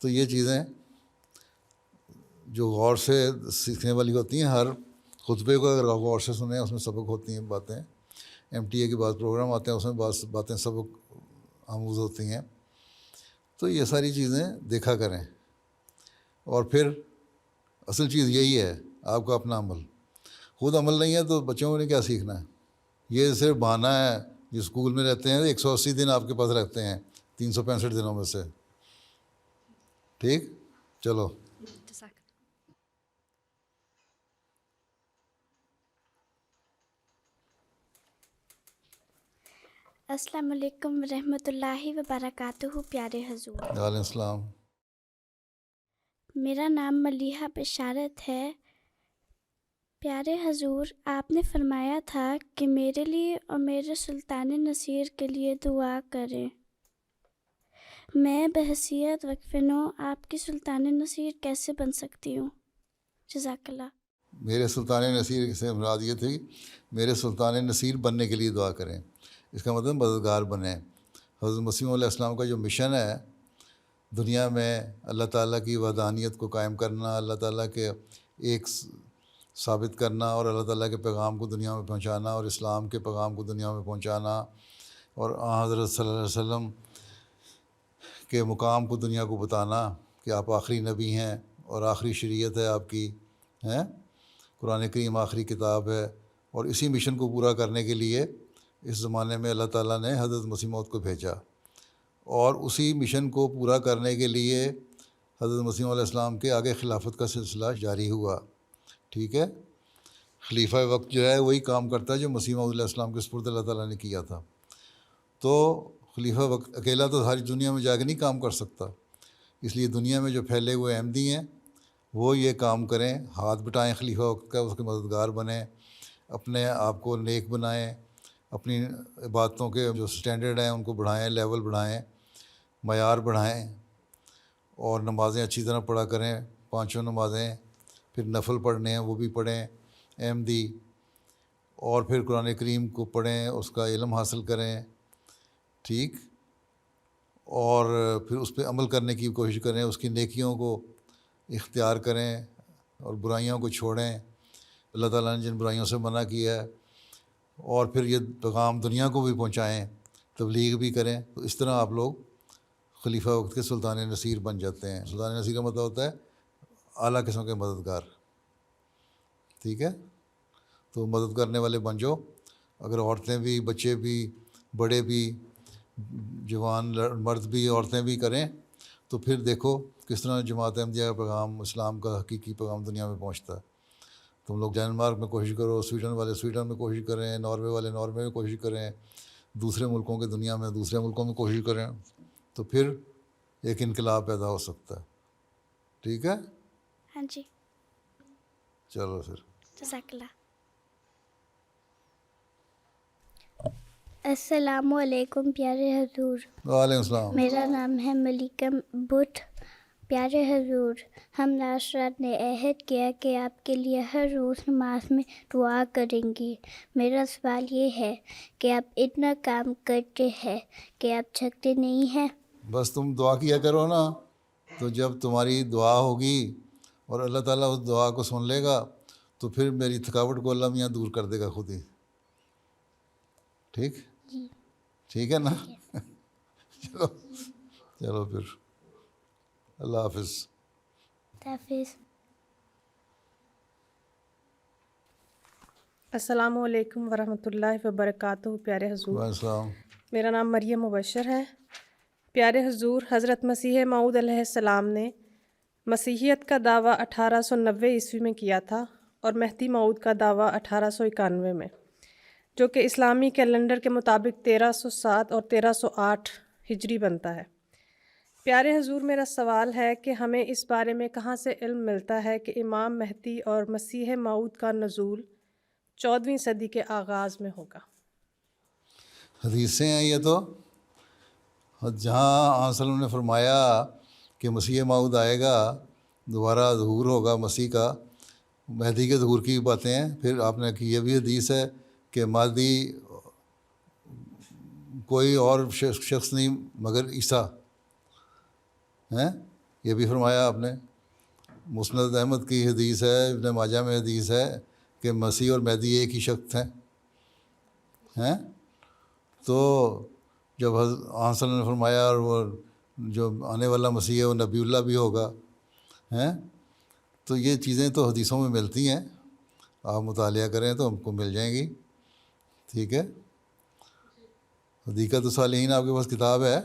Speaker 1: تو یہ چیزیں جو غور سے سیکھنے والی ہوتی ہیں، ہر خطبے کو اگر غور سے سنیں اس میں سبق ہوتی ہیں باتیں۔ MTA کے بعد پروگرام آتے ہیں، اس میں بعض باتیں سبق آموز ہوتی ہیں۔ تو یہ ساری چیزیں دیکھا کریں، اور پھر اصل چیز یہی ہے آپ کا اپنا عمل۔ خود عمل نہیں ہے تو بچوں نے کیا سیکھنا ہے؟ یہ صرف بہانہ ہے۔ جو اسکول میں رہتے ہیں 180 دن آپ کے پاس رہتے ہیں 365 دنوں میں سے، ٹھیک؟ چلو
Speaker 2: السلام علیکم ورحمۃ اللہ وبرکاتہ۔ پیارے حضور،
Speaker 1: وعلیکم السلام۔
Speaker 2: میرا نام ملیحہ بشارت ہے۔ پیارے حضور، آپ نے فرمایا تھا کہ میرے لیے اور میرے سلطان نصیر کے لیے دعا کریں۔ میں بحیثیت وقف نو آپ کی سلطان نصیر کیسے بن سکتی ہوں؟ جزاک اللہ۔
Speaker 1: میرے سلطان نصیر سے مراد یہ تھی میرے سلطان نصیر بننے کے لیے دعا کریں، اس کا مطلب مددگار بنیں۔ حضرت مسیح علیہ السلام کا جو مشن ہے دنیا میں، اللہ تعالیٰ کی وحدانیت کو قائم کرنا، اللہ تعالیٰ کے ایک ثابت کرنا، اور اللہ تعالیٰ کے پیغام کو دنیا میں پہنچانا، اور اسلام کے پیغام کو دنیا میں پہنچانا، اور حضرت صلی اللہ علیہ وسلم کے مقام کو دنیا کو بتانا کہ آپ آخری نبی ہیں اور آخری شریعت ہے آپ کی، ہیں قرآن کریم آخری کتاب ہے۔ اور اسی مشن کو پورا کرنے کے لیے اس زمانے میں اللہ تعالیٰ نے حضرت مسیح موعود کو بھیجا، اور اسی مشن کو پورا کرنے کے لیے حضرت مسیح علیہ السلام کے آگے خلافت کا سلسلہ جاری ہوا، ٹھیک ہے؟ خلیفہ وقت جو ہے وہی کام کرتا ہے جو مسیح موعود علیہ السلام کے سپرد اللہ تعالیٰ نے کیا تھا۔ تو خلیفہ وقت اکیلا تو ساری دنیا میں جا کے نہیں کام کر سکتا، اس لیے دنیا میں جو پھیلے ہوئے احمدی ہیں وہ یہ کام کریں، ہاتھ بٹائیں خلیفہ وقت کا، اس کے مددگار بنیں، اپنے آپ کو نیک بنائیں، اپنی عبادتوں کے جو سٹینڈرڈ ہیں ان کو بڑھائیں، لیول بڑھائیں، معیار بڑھائیں، اور نمازیں اچھی طرح پڑھا کریں، 5 نمازیں، پھر نفل پڑھنے ہیں وہ بھی پڑھیں احمدی، اور پھر قرآن کریم کو پڑھیں، اس کا علم حاصل کریں، ٹھیک؟ اور پھر اس پہ عمل کرنے کی کوشش کریں، اس کی نیکیوں کو اختیار کریں اور برائیوں کو چھوڑیں، اللہ تعالیٰ نے جن برائیوں سے منع کیا ہے، اور پھر یہ پیغام دنیا کو بھی پہنچائیں، تبلیغ بھی کریں۔ تو اس طرح آپ لوگ خلیفہ وقت کے سلطان نصیر بن جاتے ہیں۔ سلطان نصیر کا مطلب ہوتا ہے اعلیٰ قسم کے مددگار، ٹھیک ہے؟ تو مدد کرنے والے بن جاؤ۔ اگر عورتیں بھی، بچے بھی، بڑے بھی، جوان مرد بھی، عورتیں بھی کریں تو پھر دیکھو کس طرح جماعت احمدیہ کا پیغام، اسلام کا حقیقی پیغام دنیا میں پہنچتا ہے۔ تم لوگ ڈنمارک میں کوشش کرو، سویڈن والے سویڈن میں کوشش کریں، ناروے والے ناروے میں کوشش کریں، دوسرے ملکوں کے دنیا میں دوسرے ملکوں میں کوشش کریں، تو پھر ایک انقلاب پیدا ہو سکتا ہے، ٹھیک ہے؟
Speaker 2: ہاں جی،
Speaker 1: چلو پھر
Speaker 2: جزاک اللہ۔
Speaker 4: السلام علیکم پیارے حضور،
Speaker 1: وعلیکم السلام۔
Speaker 4: میرا نام ہے ملیکہ بٹ۔ پیارے حضور، ہم لاسٹ رات نے عہد کیا کہ آپ کے لیے ہر روز نماز میں دعا کریں گی۔ میرا سوال یہ ہے کہ آپ اتنا کام کرتے ہیں کہ آپ تھکتے نہیں ہیں؟
Speaker 1: بس تم دعا کیا کرو نا، تو جب تمہاری دعا ہوگی اور اللہ تعالیٰ اس دعا کو سن لے گا تو پھر میری تھکاوٹ کو اللہ میاں دور کر دے گا خود ہی، ٹھیک؟ ٹھیک ہے نا؟ چلو چلو پھر اللہ حافظ۔
Speaker 4: حافظ۔
Speaker 8: السلام علیکم ورحمۃ اللہ وبرکاتہ۔ پیارے حضور،
Speaker 1: وعلیکم السلام۔
Speaker 8: میرا نام مریم مبشر ہے۔ پیارے حضور، حضرت مسیح موعود علیہ السلام نے مسیحیت کا دعویٰ 1890 عیسوی میں کیا تھا اور مہدی موعود کا دعویٰ 1891 میں، جو کہ اسلامی کیلنڈر کے مطابق 1307 اور 1308 ہجری بنتا ہے۔ پیارے حضور، میرا سوال ہے کہ ہمیں اس بارے میں کہاں سے علم ملتا ہے کہ امام مہدی اور مسیح موعود کا نزول 14ویں صدی کے آغاز میں ہوگا؟
Speaker 1: حدیثیں ہیں یہ تو، جہاں آن صلی اللہ نے فرمایا کہ مسیح موعود آئے گا، دوبارہ ظہور ہوگا مسیح کا، مہدی کے ظہور کی باتیں ہیں۔ پھر آپ نے کی یہ بھی حدیث ہے کہ مہدی کوئی اور شخص نہیں مگر عیسیٰ ہیں، یہ بھی فرمایا آپ نے۔ مسند احمد کی حدیث ہے، ابن ماجہ میں حدیث ہے کہ مسیح اور مہدی ایک ہی شخص ہیں۔ تو جب آن صلی اللہ نے فرمایا اور وہ جو آنے والا مسیح ہے وہ نبی اللہ بھی ہوگا، ہیں، تو یہ چیزیں تو حدیثوں میں ملتی ہیں، آپ مطالعہ کریں تو ہم کو مل جائیں گی، ٹھیک ہے۔ حدیقۃ الصالحین آپ کے پاس کتاب ہے؟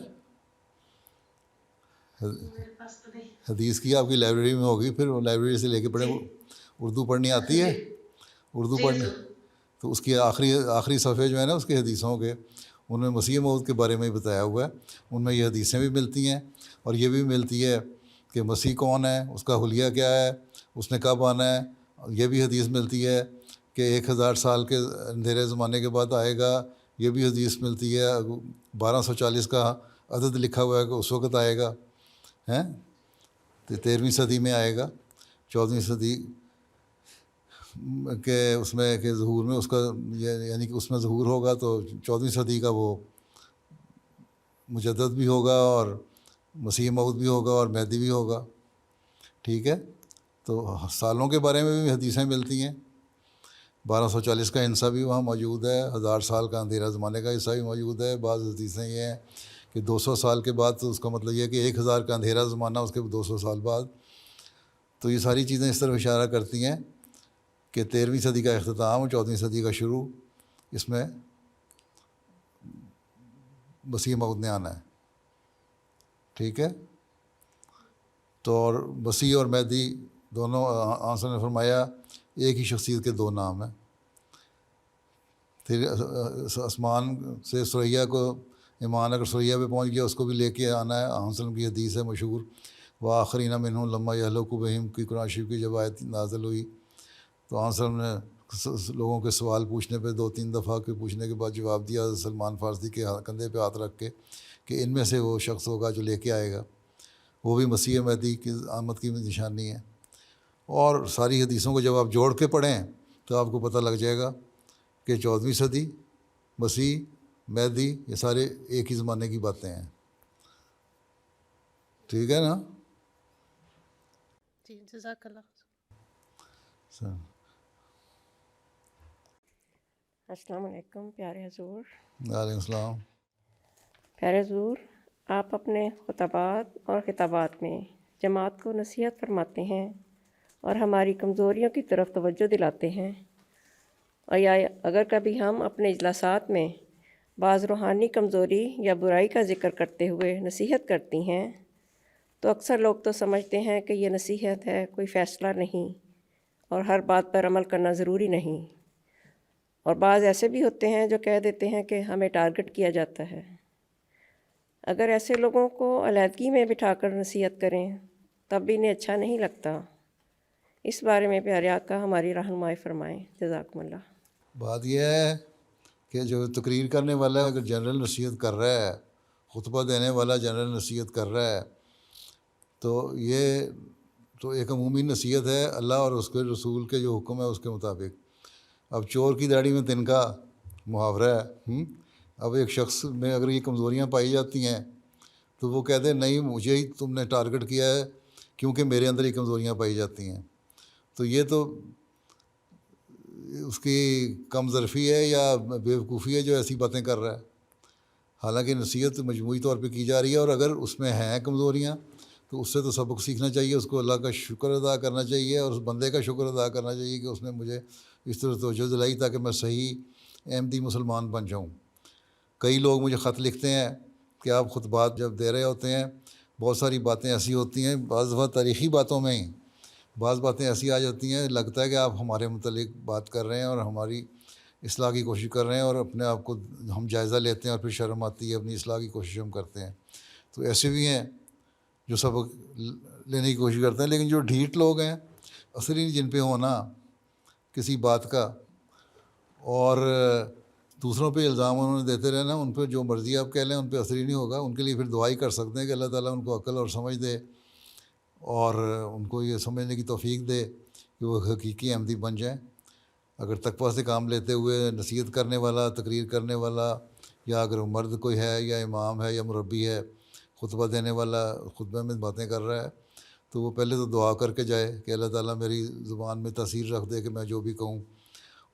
Speaker 1: حدیث کی آپ کی لائبریری میں ہوگی، پھر وہ لائبریری سے لے کے پڑھیں۔ اردو پڑھنی آتی ہے؟ اردو پڑھنی تو اس کی آخری صفحے جو ہے نا اس کے حدیثوں کے، ان میں مسیح موعود کے بارے میں ہی بتایا ہوا ہے، ان میں یہ حدیثیں بھی ملتی ہیں، اور یہ بھی ملتی ہے کہ مسیح کون ہے، اس کا حلیہ کیا ہے، اس نے کب آنا ہے۔ یہ بھی حدیث ملتی ہے کہ 1000 سال کے اندھیرے زمانے کے بعد آئے گا، یہ بھی حدیث ملتی ہے۔ 1240 کا عدد لکھا ہوا ہے کہ اس وقت آئے گا، ہیں، 13ویں صدی میں آئے گا، 14ویں صدی کہ اس میں کہ ظہور میں اس کا یعنی کہ اس میں ظہور ہوگا تو 14ویں صدی کا وہ مجدد بھی ہوگا اور مسیح موعود بھی ہوگا اور مہدی بھی ہوگا، ٹھیک ہے۔ تو سالوں کے بارے میں بھی حدیثیں ملتی ہیں۔ 1240 کا حصہ بھی وہاں موجود ہے، 1000 سال کا اندھیرا زمانے کا حصہ بھی موجود ہے۔ بعض حدیثیں یہ ہیں کہ 200 سال کے بعد، تو اس کا مطلب یہ ہے کہ 1000 کا اندھیرا زمانہ اس کے 200 سال بعد۔ تو یہ ساری چیزیں اس طرف اشارہ کرتی ہیں کہ 13ویں صدی کا اختتام، 14ویں صدی کا شروع، اس میں مسیح موعود نے آنا ہے، ٹھیک ہے۔ تو اور مسیح اور مہدی دونوں آنسر نے فرمایا ایک ہی شخصیت کے دو نام ہیں۔ پھر آسمان سے سریا کو ایمان اگر سریا پہ پہنچ گیا اس کو بھی لے کے آنا ہے۔ آنسر کی حدیث ہے مشہور، وآخرین منہم لما یہلکوا بہم کی قرآن شریف کی جب آیت نازل ہوئی تو آنسر نے لوگوں کے سوال پوچھنے پہ 2-3 دفعہ کے پوچھنے کے بعد جواب دیا سلمان فارسی کے کندھے پہ ہاتھ رکھ کے کہ ان میں سے وہ شخص ہوگا جو لے کے آئے گا، وہ بھی مسیح مہدی کی آمد کی نشانی ہے۔ اور ساری حدیثوں کو جب آپ جوڑ کے پڑھیں تو آپ کو پتہ لگ جائے گا کہ 14ویں صدی، مسیح، مہدی، یہ سارے ایک ہی زمانے کی باتیں ہیں، ٹھیک ہے نا؟
Speaker 8: جی، جزاک اللہ۔
Speaker 9: السلام علیکم پیارے حضور۔
Speaker 1: وعلیکم السلام۔
Speaker 9: پیارے حضور، آپ اپنے خطبات اور خطابات میں جماعت کو نصیحت فرماتے ہیں اور ہماری کمزوریوں کی طرف توجہ دلاتے ہیں، اور یا اگر کبھی ہم اپنے اجلاسات میں بعض روحانی کمزوری یا برائی کا ذکر کرتے ہوئے نصیحت کرتی ہیں تو اکثر لوگ تو سمجھتے ہیں کہ یہ نصیحت ہے، کوئی فیصلہ نہیں، اور ہر بات پر عمل کرنا ضروری نہیں، اور بعض ایسے بھی ہوتے ہیں جو کہہ دیتے ہیں کہ ہمیں ٹارگٹ کیا جاتا ہے۔ اگر ایسے لوگوں کو علیحدگی میں بٹھا کر نصیحت کریں تب بھی انہیں اچھا نہیں لگتا۔ اس بارے میں پیارے آقا ہماری رہنمائی فرمائیں، جزاکم اللہ۔
Speaker 1: بات یہ ہے کہ جو تقریر کرنے والا ہے اگر جنرل نصیحت کر رہا ہے، خطبہ دینے والا جنرل نصیحت کر رہا ہے، تو یہ تو ایک عمومی نصیحت ہے اللہ اور اس کے رسول کے جو حکم ہے اس کے مطابق۔ اب چور کی داڑھی میں تنکا محاورہ ہے، اب ایک شخص میں اگر یہ کمزوریاں پائی جاتی ہیں تو وہ کہتے ہیں نہیں مجھے ہی تم نے ٹارگٹ کیا ہے کیونکہ میرے اندر یہ کمزوریاں پائی جاتی ہیں، تو یہ تو اس کی کم ظرفی ہے یا بیوقوفی ہے جو ایسی باتیں کر رہا ہے۔ حالانکہ نصیحت مجموعی طور پہ کی جا رہی ہے، اور اگر اس میں ہیں کمزوریاں تو اس سے تو سبق سیکھنا چاہیے، اس کو اللہ کا شکر ادا کرنا چاہیے اور اس بندے کا شکر ادا کرنا چاہیے کہ اس نے مجھے اس طرح توجہ دلائی تاکہ میں صحیح احمدی مسلمان بن جاؤں۔ کئی لوگ مجھے خط لکھتے ہیں کہ آپ خطبات جب دے رہے ہوتے ہیں بہت ساری باتیں ایسی ہوتی ہیں، بعض دفعہ تاریخی باتوں میں ہی بعض باتیں ایسی آ جاتی ہیں، لگتا ہے کہ آپ ہمارے متعلق بات کر رہے ہیں اور ہماری اصلاح کی کوشش کر رہے ہیں، اور اپنے آپ کو ہم جائزہ لیتے ہیں اور پھر شرم آتی ہے، اپنی اصلاح کی کوشش ہم کرتے ہیں. تو ایسے بھی ہیں جو سبق لینے کی کوشش کرتے ہیں، لیکن جو ڈھیٹ لوگ ہیں اثر جن پہ ہونا کسی بات کا اور دوسروں پہ الزام انہوں نے دیتے رہنا، ان پہ جو مرضی آپ کہہ لیں ان پہ اثر ہی نہیں ہوگا. ان کے لیے پھر دعائی کر سکتے ہیں کہ اللہ تعالیٰ ان کو عقل اور سمجھ دے اور ان کو یہ سمجھنے کی توفیق دے کہ وہ حقیقی احمدی بن جائیں. اگر تقویٰ سے کام لیتے ہوئے نصیحت کرنے والا، تقریر کرنے والا، یا اگر مرد کوئی ہے یا امام ہے یا مربی ہے، خطبہ دینے والا خطبے میں باتیں کر رہا ہے، تو وہ پہلے تو دعا کر کے جائے کہ اللہ تعالیٰ میری زبان میں تاثیر رکھ دے کہ میں جو بھی کہوں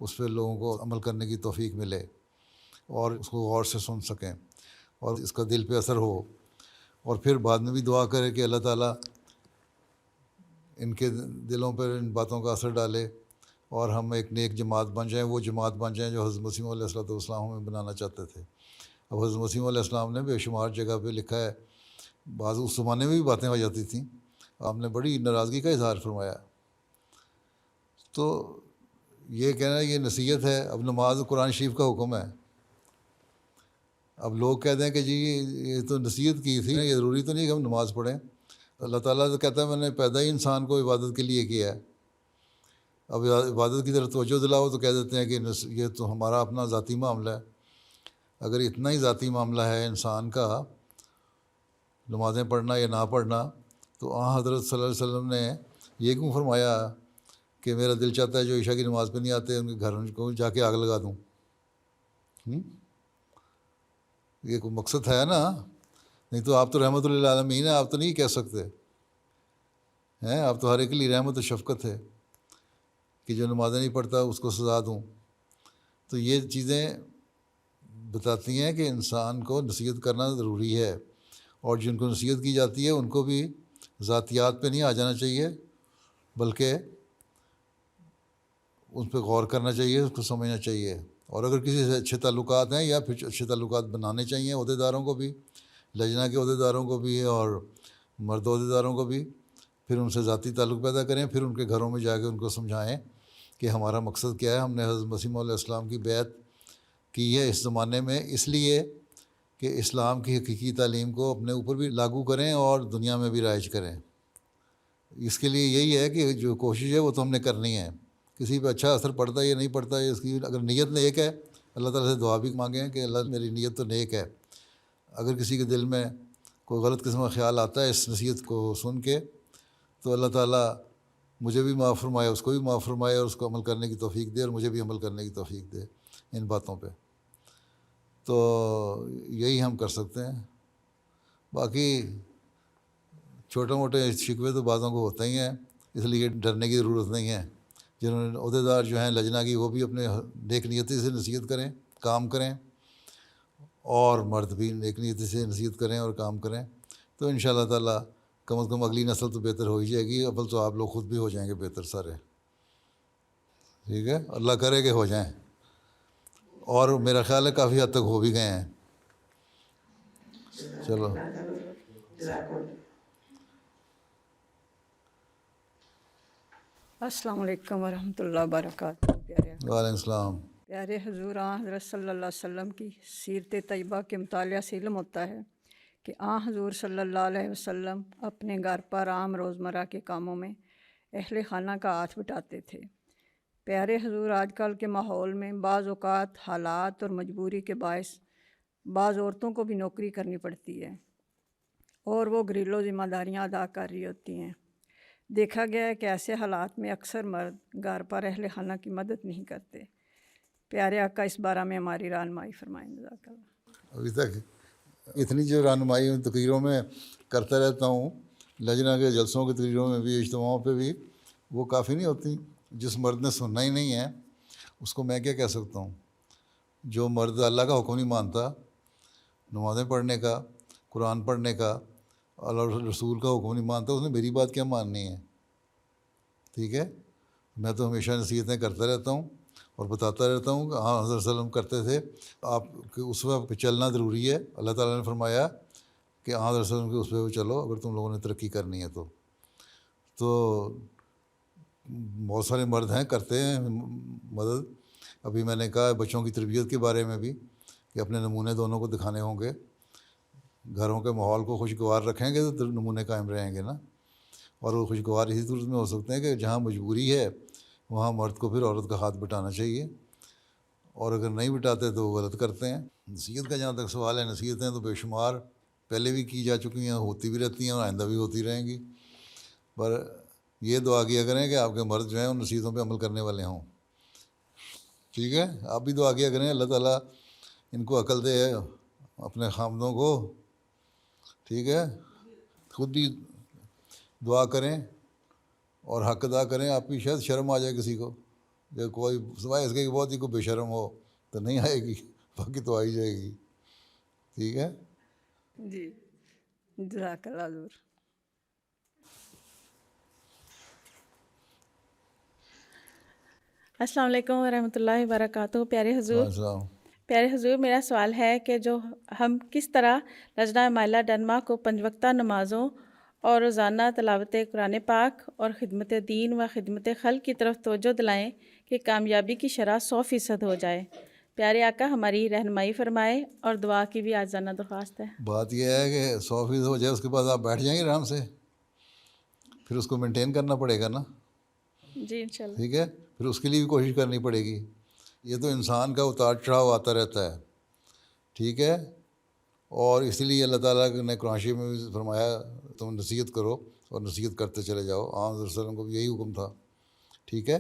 Speaker 1: اس پہ لوگوں کو عمل کرنے کی توفیق ملے اور اس کو غور سے سن سکیں اور اس کا دل پہ اثر ہو. اور پھر بعد میں بھی دعا کرے کہ اللہ تعالیٰ ان کے دلوں پر ان باتوں کا اثر ڈالے اور ہم ایک نیک جماعت بن جائیں، وہ جماعت بن جائیں جو حضرت مسیح علیہ السلام ہمیں بنانا چاہتے تھے. اب حضرت مسیح علیہ السلام نے بے شمار جگہ پہ لکھا ہے، بعض اس زمانے میں بھی باتیں ہو جاتی تھیں، آپ نے بڑی ناراضگی کا اظہار فرمایا. تو یہ کہنا یہ نصیحت ہے. اب نماز قرآن شریف کا حکم ہے. اب لوگ کہتے ہیں کہ جی یہ تو نصیحت کی تھی، یہ ضروری تو نہیں کہ ہم نماز پڑھیں. اللہ تعالیٰ تو کہتا ہے میں نے پیدا ہی انسان کو عبادت کے لیے کیا ہے. اب عبادت کی طرف توجہ دلاؤ تو کہہ دیتے ہیں کہ یہ تو ہمارا اپنا ذاتی معاملہ ہے. اگر اتنا ہی ذاتی معاملہ ہے انسان کا نمازیں پڑھنا یا نہ پڑھنا، تو حضرت صلی اللہ علیہ وسلم نے یہ کیوں فرمایا کہ میرا دل چاہتا ہے جو عشاء کی نماز پہ نہیں آتے ان کے گھر کو جا کے آگ لگا دوں؟ یہ کوئی مقصد ہے نا؟ نہیں تو آپ تو رحمت للعالمین ہیں، آپ تو نہیں کہہ سکتے ہیں، آپ تو ہر ایک کے لیے رحمت و شفقت ہے کہ جو نمازیں نہیں پڑھتا اس کو سزا دوں. تو یہ چیزیں بتاتی ہیں کہ انسان کو نصیحت کرنا ضروری ہے، اور جن کو نصیحت کی جاتی ہے ان کو بھی ذاتیات پہ نہیں آ جانا چاہیے، بلکہ ان پہ غور کرنا چاہیے، اس کو سمجھنا چاہیے. اور اگر کسی سے اچھے تعلقات ہیں یا پھر اچھے تعلقات بنانے چاہیے عہدیداروں کو بھی، لجنہ کے عہدیداروں کو بھی اور مرد عہدیداروں کو بھی، پھر ان سے ذاتی تعلق پیدا کریں، پھر ان کے گھروں میں جا کے ان کو سمجھائیں کہ ہمارا مقصد کیا ہے. ہم نے حضرت مسیح علیہ السلام کی بیعت کی ہے اس زمانے میں اس لیے کہ اسلام کی حقیقی تعلیم کو اپنے اوپر بھی لاگو کریں اور دنیا میں بھی رائج کریں. اس کے لیے یہی ہے کہ جو کوشش ہے وہ تو ہم نے کرنی ہے. کسی پہ اچھا اثر پڑتا ہے یا نہیں پڑتا ہے اس کی اگر نیت نیک ہے، اللہ تعالیٰ سے دعا بھی مانگیں کہ اللہ میری نیت تو نیک ہے. اگر کسی کے دل میں کوئی غلط قسم کا خیال آتا ہے اس نصیحت کو سن کے، تو اللہ تعالیٰ مجھے بھی معاف فرمائے، اس کو بھی معاف فرمائے اور اس کو عمل کرنے کی توفیق دے اور مجھے بھی عمل کرنے کی توفیق دے ان باتوں پہ. تو یہی ہم کر سکتے ہیں. باقی چھوٹے موٹے شکوے تو بعضوں کو ہوتے ہی ہیں، اس لیے ڈرنے کی ضرورت نہیں ہے. جنہوں نے عہدیدار جو ہیں لجنہ کی، وہ بھی اپنے نیک نیتی سے نصیحت کریں، کام کریں، اور مرد بھی نیک نیتی سے نصیحت کریں اور کام کریں. تو ان شاء اللہ تعالیٰ کم از کم اگلی نسل تو بہتر ہو ہی جائے گی. اول تو آپ لوگ خود بھی ہو جائیں گے بہتر سارے. ٹھیک ہے، اللہ کرے کہ ہو جائیں، اور میرا خیال ہے کافی حد تک ہو بھی گئے ہیں. چلو
Speaker 10: السلام علیکم ورحمۃ اللہ وبرکاتہ.
Speaker 1: وعلیکم السلام.
Speaker 10: پیارے حضور حضرت صلی اللہ علیہ وسلم کی سیرت طیبہ کے مطالعہ سے علم ہوتا ہے کہ حضور صلی اللہ علیہ وسلم اپنے گھر پر عام روزمرہ کے کاموں میں اہل خانہ کا ہاتھ بٹاتے تھے. پیارے حضور آج کل کے ماحول میں بعض اوقات حالات اور مجبوری کے باعث بعض عورتوں کو بھی نوکری کرنی پڑتی ہے اور وہ گھریلو ذمہ داریاں ادا کر رہی ہوتی ہیں. دیکھا گیا ہے کہ ایسے حالات میں اکثر مرد گھر پر اہل خانہ کی مدد نہیں کرتے. پیارے آقا اس بارے میں ہماری رہنمائی فرمائیں. جزاک اللہ.
Speaker 1: ابھی تک اتنی جو رہنمائی ان تقریروں میں کرتا رہتا ہوں، لجنہ کے جلسوں کے تقریروں میں بھی، اجتماعوں پہ بھی، وہ کافی نہیں ہوتی. جس مرد نے سننا ہی نہیں ہے اس کو میں کیا کہہ سکتا ہوں. جو مرد اللہ کا حکم نہیں مانتا نمازیں پڑھنے کا، قرآن پڑھنے کا، اللہ رسول کا حکم نہیں مانتا، اس نے میری بات کیا ماننی ہے؟ ٹھیک ہے، میں تو ہمیشہ نصیحتیں کرتا رہتا ہوں اور بتاتا رہتا ہوں کہ حضرت صلی اللہ علیہ وسلم کرتے تھے. آپ کے اس وقت پہ چلنا ضروری ہے. اللہ تعالیٰ نے فرمایا کہ حضرت صلی اللہ علیہ وسلم کے اس پہ چلو اگر تم لوگوں نے ترقی کرنی ہے تو بہت سارے مرد ہیں کرتے ہیں مدد. ابھی میں نے کہا بچوں کی تربیت کے بارے میں بھی کہ اپنے نمونے دونوں کو دکھانے ہوں گے. گھروں کے ماحول کو خوشگوار رکھیں گے تو نمونے قائم رہیں گے نا. اور وہ خوشگوار اسی صورت میں ہو سکتے ہیں کہ جہاں مجبوری ہے وہاں مرد کو پھر عورت کا ہاتھ بٹانا چاہیے, اور اگر نہیں بٹاتے تو وہ غلط کرتے ہیں. نصیحت کا جہاں تک سوال ہے, نصیحتیں تو بے شمار پہلے بھی کی جا چکی ہیں, ہوتی بھی رہتی ہیں اور آئندہ بھی ہوتی رہیں گی. پر یہ دعا کیا کریں کہ آپ کے مرد جو ہیں ان نصیحتوں پہ عمل کرنے والے ہوں. ٹھیک ہے, آپ بھی دعا کیا کریں اللہ تعالیٰ ان کو عقل دے اپنے خامدوں کو. ٹھیک ہے, خود بھی دعا کریں اور حق ادا کریں. آپ کی شاید شرم آ جائے کسی کو, جب کوئی سوائے اس کے کہ بہت ہی کوئی بے شرم ہو تو نہیں آئے گی, باقی تو آئی جائے گی. ٹھیک ہے
Speaker 10: جی, جزاک اللہ حضور.
Speaker 8: السلام علیکم ورحمۃ اللہ وبرکاتہ. پیارے حضور،
Speaker 1: السلام.
Speaker 8: پیارے حضور، میرا سوال ہے کہ جو ہم کس طرح لجنہ مائلہ ڈنمارک کو 5 وقتہ نمازوں اور روزانہ تلاوت قرآن پاک اور خدمت دین و خدمت خلق کی طرف توجہ دلائیں کہ کامیابی کی شرح 100% ہو جائے. پیارے آقا ہماری رہنمائی فرمائے اور دعا کی بھی آجزانہ درخواست ہے.
Speaker 1: بات یہ ہے کہ 100% ہو جائے, اس کے بعد آپ بیٹھ جائیں گے آرام سے, پھر اس کو مینٹین کرنا پڑے گا نا.
Speaker 8: جی انشاءاللہ.
Speaker 1: ٹھیک ہے, پھر اس کے لیے بھی کوشش کرنی پڑے گی. یہ تو انسان کا اتار چڑھاؤ آتا رہتا ہے. ٹھیک ہے, اور اسی لیے اللہ تعالیٰ نے قرآن شریف میں بھی فرمایا تم نصیحت کرو اور نصیحت کرتے چلے جاؤ. آپ صلی اللہ علیہ وسلم کو بھی یہی حکم تھا. ٹھیک ہے,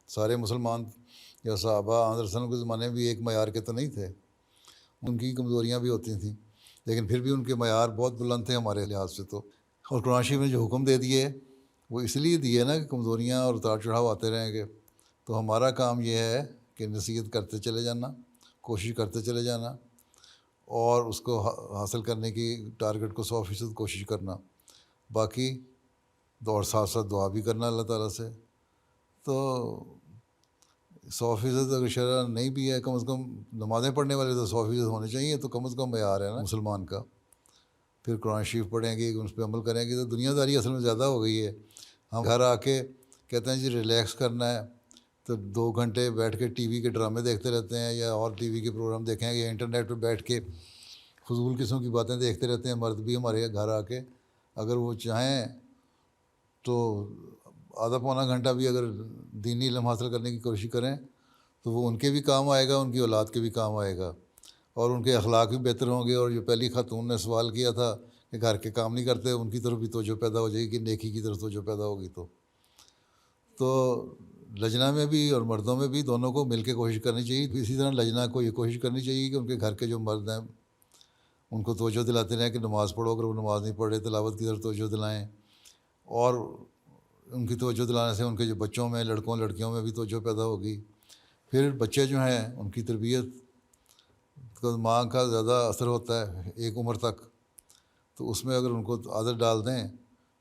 Speaker 1: سارے مسلمان یا صحابہ آپ صلی اللہ علیہ وسلم کے زمانے میں بھی ایک معیار کے تو نہیں تھے, ان کی کمزوریاں بھی ہوتی تھیں, لیکن پھر بھی ان کے معیار بہت بلند تھے ہمارے لحاظ سے. تو اور قرآن شریف نے جو حکم دے دیے وہ اس لیے دیے نا کہ کمزوریاں اور اتار چڑھاؤ آتے رہیں گے. تو ہمارا کام یہ ہے کہ نصیحت کرتے چلے جانا, کوشش کرتے چلے جانا, اور اس کو حاصل کرنے کی ٹارگٹ کو 100% کوشش کرنا. باقی اور ساتھ ساتھ دعا بھی کرنا اللہ تعالیٰ سے. تو 100% اگر شرح نہیں بھی ہے, کم از کم نمازیں پڑھنے والے تو 100% ہونے چاہیے. تو کم از کم معیار ہے نا مسلمان کا. پھر قرآن شریف پڑھیں گے, اس پہ عمل کریں گے. تو دنیا داری اصل میں زیادہ ہو گئی ہے. ہم گھر آ کے کہتے ہیں جی ریلیکس کرنا ہے, تو 2 گھنٹے بیٹھ کے ٹی وی کے ڈرامے دیکھتے رہتے ہیں, یا اور ٹی وی کے پروگرام دیکھیں گے, یا انٹرنیٹ پہ بیٹھ کے فضول قسم کی باتیں دیکھتے رہتے ہیں. مرد بھی ہمارے گھر آ کے اگر وہ چاہیں تو آدھا پونا گھنٹہ بھی اگر دینی علم حاصل کرنے کی کوشش کریں تو وہ ان کے بھی کام آئے گا, ان کی اولاد کے بھی کام آئے گا, اور ان کے اخلاق بھی بہتر ہوں گے. اور جو پہلی خاتون نے سوال کیا تھا کہ گھر کے کام نہیں کرتے, ان کی طرف بھی توجہ پیدا ہو جائے گی, کہ نیکی کی طرف توجہ پیدا ہوگی. تو لجنہ میں بھی اور مردوں میں بھی دونوں کو مل کے کوشش کرنی چاہیے. اسی طرح لجنہ کو یہ کوشش کرنی چاہیے کہ ان کے گھر کے جو مرد ہیں ان کو توجہ دلاتے رہیں کہ نماز پڑھو. اگر وہ نماز نہیں پڑھ رہے تلاوت کی طرف توجہ دلائیں, اور ان کی توجہ دلانے سے ان کے جو بچوں میں, لڑکوں لڑکیوں میں بھی توجہ پیدا ہوگی. پھر بچے جو ہیں ان کی تربیت کا ماں کا زیادہ اثر ہوتا ہے ایک عمر تک. تو اس میں اگر ان کو عادت ڈال دیں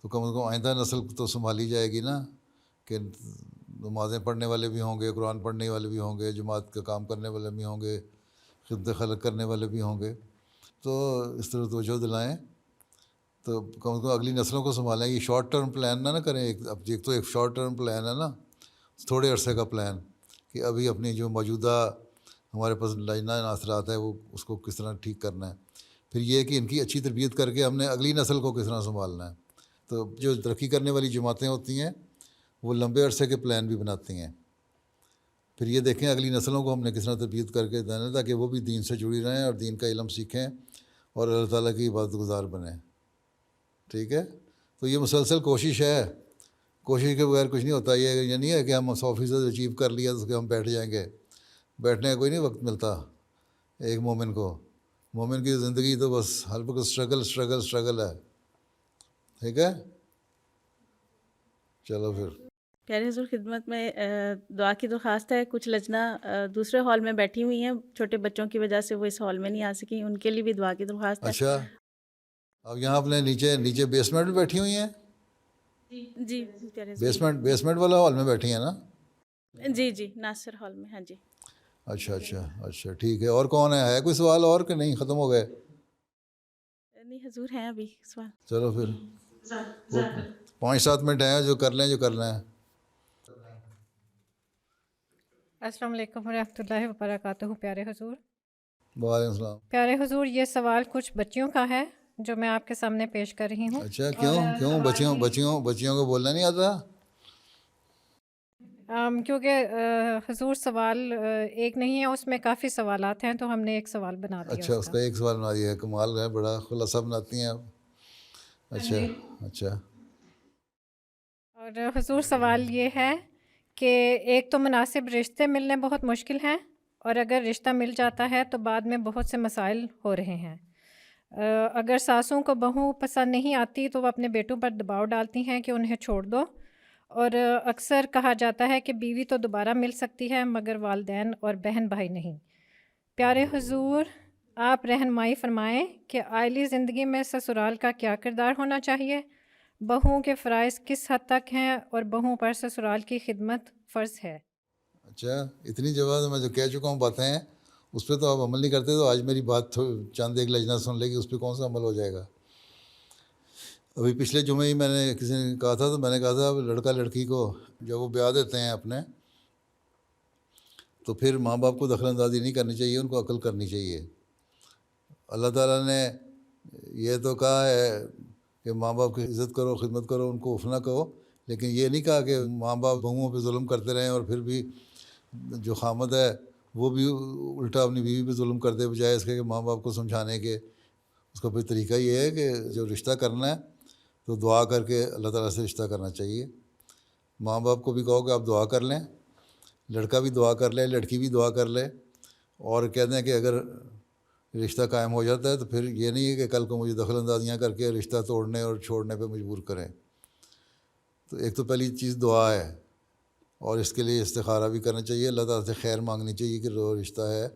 Speaker 1: تو کم از کم آئندہ نسل تو سنبھالی جائے گی نا, کہ نمازیں پڑھنے والے بھی ہوں گے, قرآن پڑھنے والے بھی ہوں گے, جماعت کا کام کرنے والے بھی ہوں گے, خدمت خلق کرنے والے بھی ہوں گے. تو اس طرح توجہ دلائیں تو کم از کم اگلی نسلوں کو سنبھالیں. یہ شارٹ ٹرم پلان نہ کریں. ایک تو ایک شارٹ ٹرم پلان ہے نا, تھوڑے عرصے کا پلان, کہ ابھی اپنی جو موجودہ ہمارے پاس لجنہ ناصرات ہے وہ اس کو کس طرح ٹھیک کرنا ہے. پھر یہ کہ ان کی اچھی تربیت کر کے ہم نے اگلی نسل کو کس طرح سنبھالنا ہے. تو جو ترقی کرنے والی جماعتیں ہوتی ہیں وہ لمبے عرصے کے پلان بھی بناتی ہیں. پھر یہ دیکھیں اگلی نسلوں کو ہم نے کس طرح تربیت کر کے دینا, تاکہ وہ بھی دین سے جڑی رہیں اور دین کا علم سیکھیں اور اللہ تعالیٰ کی عبادت گزار بنیں. ٹھیک ہے, تو یہ مسلسل کوشش ہے, کوشش کے بغیر کچھ نہیں ہوتا. یہ نہیں ہے کہ ہم 100% اچیو کر لیا تو اس کے ہم بیٹھ جائیں گے. بیٹھنے کا کوئی نہیں وقت ملتا ایک مومن کو. مومن کی زندگی تو بس ہر وقت اسٹرگل ہے. ٹھیک ہے, چلو پھر.
Speaker 8: پیارے حضور خدمت میں دعا کی درخواست ہے. کچھ لجنہ دوسرے ہال میں بیٹھی ہوئی ہیں, چھوٹے بچوں کی وجہ سے وہ اس ہال میں نہیں آ سکیں, ان کے لیے بھی دعا کی درخواست ہے.
Speaker 1: اچھا, اب یہاں اپنے نیچے بیسمنٹ میں بیٹھی ہوئی ہیں.
Speaker 8: جی پیارے حضور.
Speaker 1: بیسمنٹ والا ہال میں بیٹھی ہیں نا.
Speaker 8: جی ناصر ہال میں. ہاں جی.
Speaker 1: اچھا ٹھیک ہے. اور کون ہے کوئی سوال اور کہ نہیں ختم ہو گئے؟
Speaker 6: نہیں حضور ہیں ابھی سوال.
Speaker 1: چلو پھر 5-7 منٹ ہیں، جو کر لیں جو کرنا ہے.
Speaker 5: السلام علیکم ورحمۃ اللہ وبرکاتہ. پیارے حضور.
Speaker 1: وعلیکم السلام.
Speaker 5: پیارے حضور، یہ سوال کچھ بچیوں کا ہے جو میں آپ کے سامنے پیش کر رہی ہوں.
Speaker 1: اچھا، کیوں بچیوں کو بولنا نہیں آتا؟
Speaker 5: کیونکہ حضور سوال ایک نہیں ہے، اس میں کافی سوالات ہیں، تو ہم نے ایک سوال بنا دیا.
Speaker 1: اچھا، اس کا ایک سوال بنا دیا ہے. کمال ہے، بڑا خلاصہ بناتی ہیں آپ. اچھا.
Speaker 5: اور حضور سوال یہ ہے کہ ایک تو مناسب رشتے ملنے بہت مشکل ہیں، اور اگر رشتہ مل جاتا ہے تو بعد میں بہت سے مسائل ہو رہے ہیں. اگر ساسوں کو بہو پسند نہیں آتی تو وہ اپنے بیٹوں پر دباؤ ڈالتی ہیں کہ انہیں چھوڑ دو، اور اکثر کہا جاتا ہے کہ بیوی تو دوبارہ مل سکتی ہے مگر والدین اور بہن بھائی نہیں. پیارے حضور، آپ رہنمائی فرمائیں کہ عائلی زندگی میں سسرال کا کیا کردار ہونا چاہیے، بہوؤں کے فرائض کس حد تک ہیں، اور بہوؤں پر سسرال کی خدمت فرض ہے.
Speaker 1: اچھا، اتنی جگہ میں جو کہہ چکا ہوں باتیں ہیں، اس پہ تو آپ عمل نہیں کرتے، تو آج میری بات چند ایک لجنہ سن لے گی، اس پہ کون سا عمل ہو جائے گا؟ ابھی پچھلے جمعے ہی میں نے کسی نے کہا تھا، تو میں نے کہا تھا لڑکا لڑکی کو جب وہ بیاہ دیتے ہیں اپنے، تو پھر ماں باپ کو دخل اندازی نہیں کرنی چاہیے، ان کو عقل کرنی چاہیے. اللہ تعالیٰ نے یہ تو کہا ہے کہ ماں باپ کی عزت کرو، خدمت کرو، ان کو اف نہ کہو، لیکن یہ نہیں کہا کہ ماں باپ بہوؤں پہ ظلم کرتے رہیں، اور پھر بھی جو خامد ہے وہ بھی الٹا اپنی بیوی پہ ظلم کر دے، بجائے اس کے کہ ماں باپ کو سمجھانے کے. اس کا پھر طریقہ یہ ہے کہ جو رشتہ کرنا ہے تو دعا کر کے اللہ تعالیٰ سے رشتہ کرنا چاہیے. ماں باپ کو بھی کہو کہ آپ دعا کر لیں، لڑکا بھی دعا کر لے، لڑکی بھی دعا کر لے، اور کہتے ہیں کہ اگر رشتہ قائم ہو جاتا ہے تو پھر یہ نہیں ہے کہ کل کو مجھے دخل اندازیاں کر کے رشتہ توڑنے اور چھوڑنے پہ مجبور کریں. تو ایک تو پہلی چیز دعا ہے، اور اس کے لیے استخارہ بھی کرنا چاہیے، اللہ تعالیٰ سے خیر مانگنی چاہیے کہ جو رشتہ ہے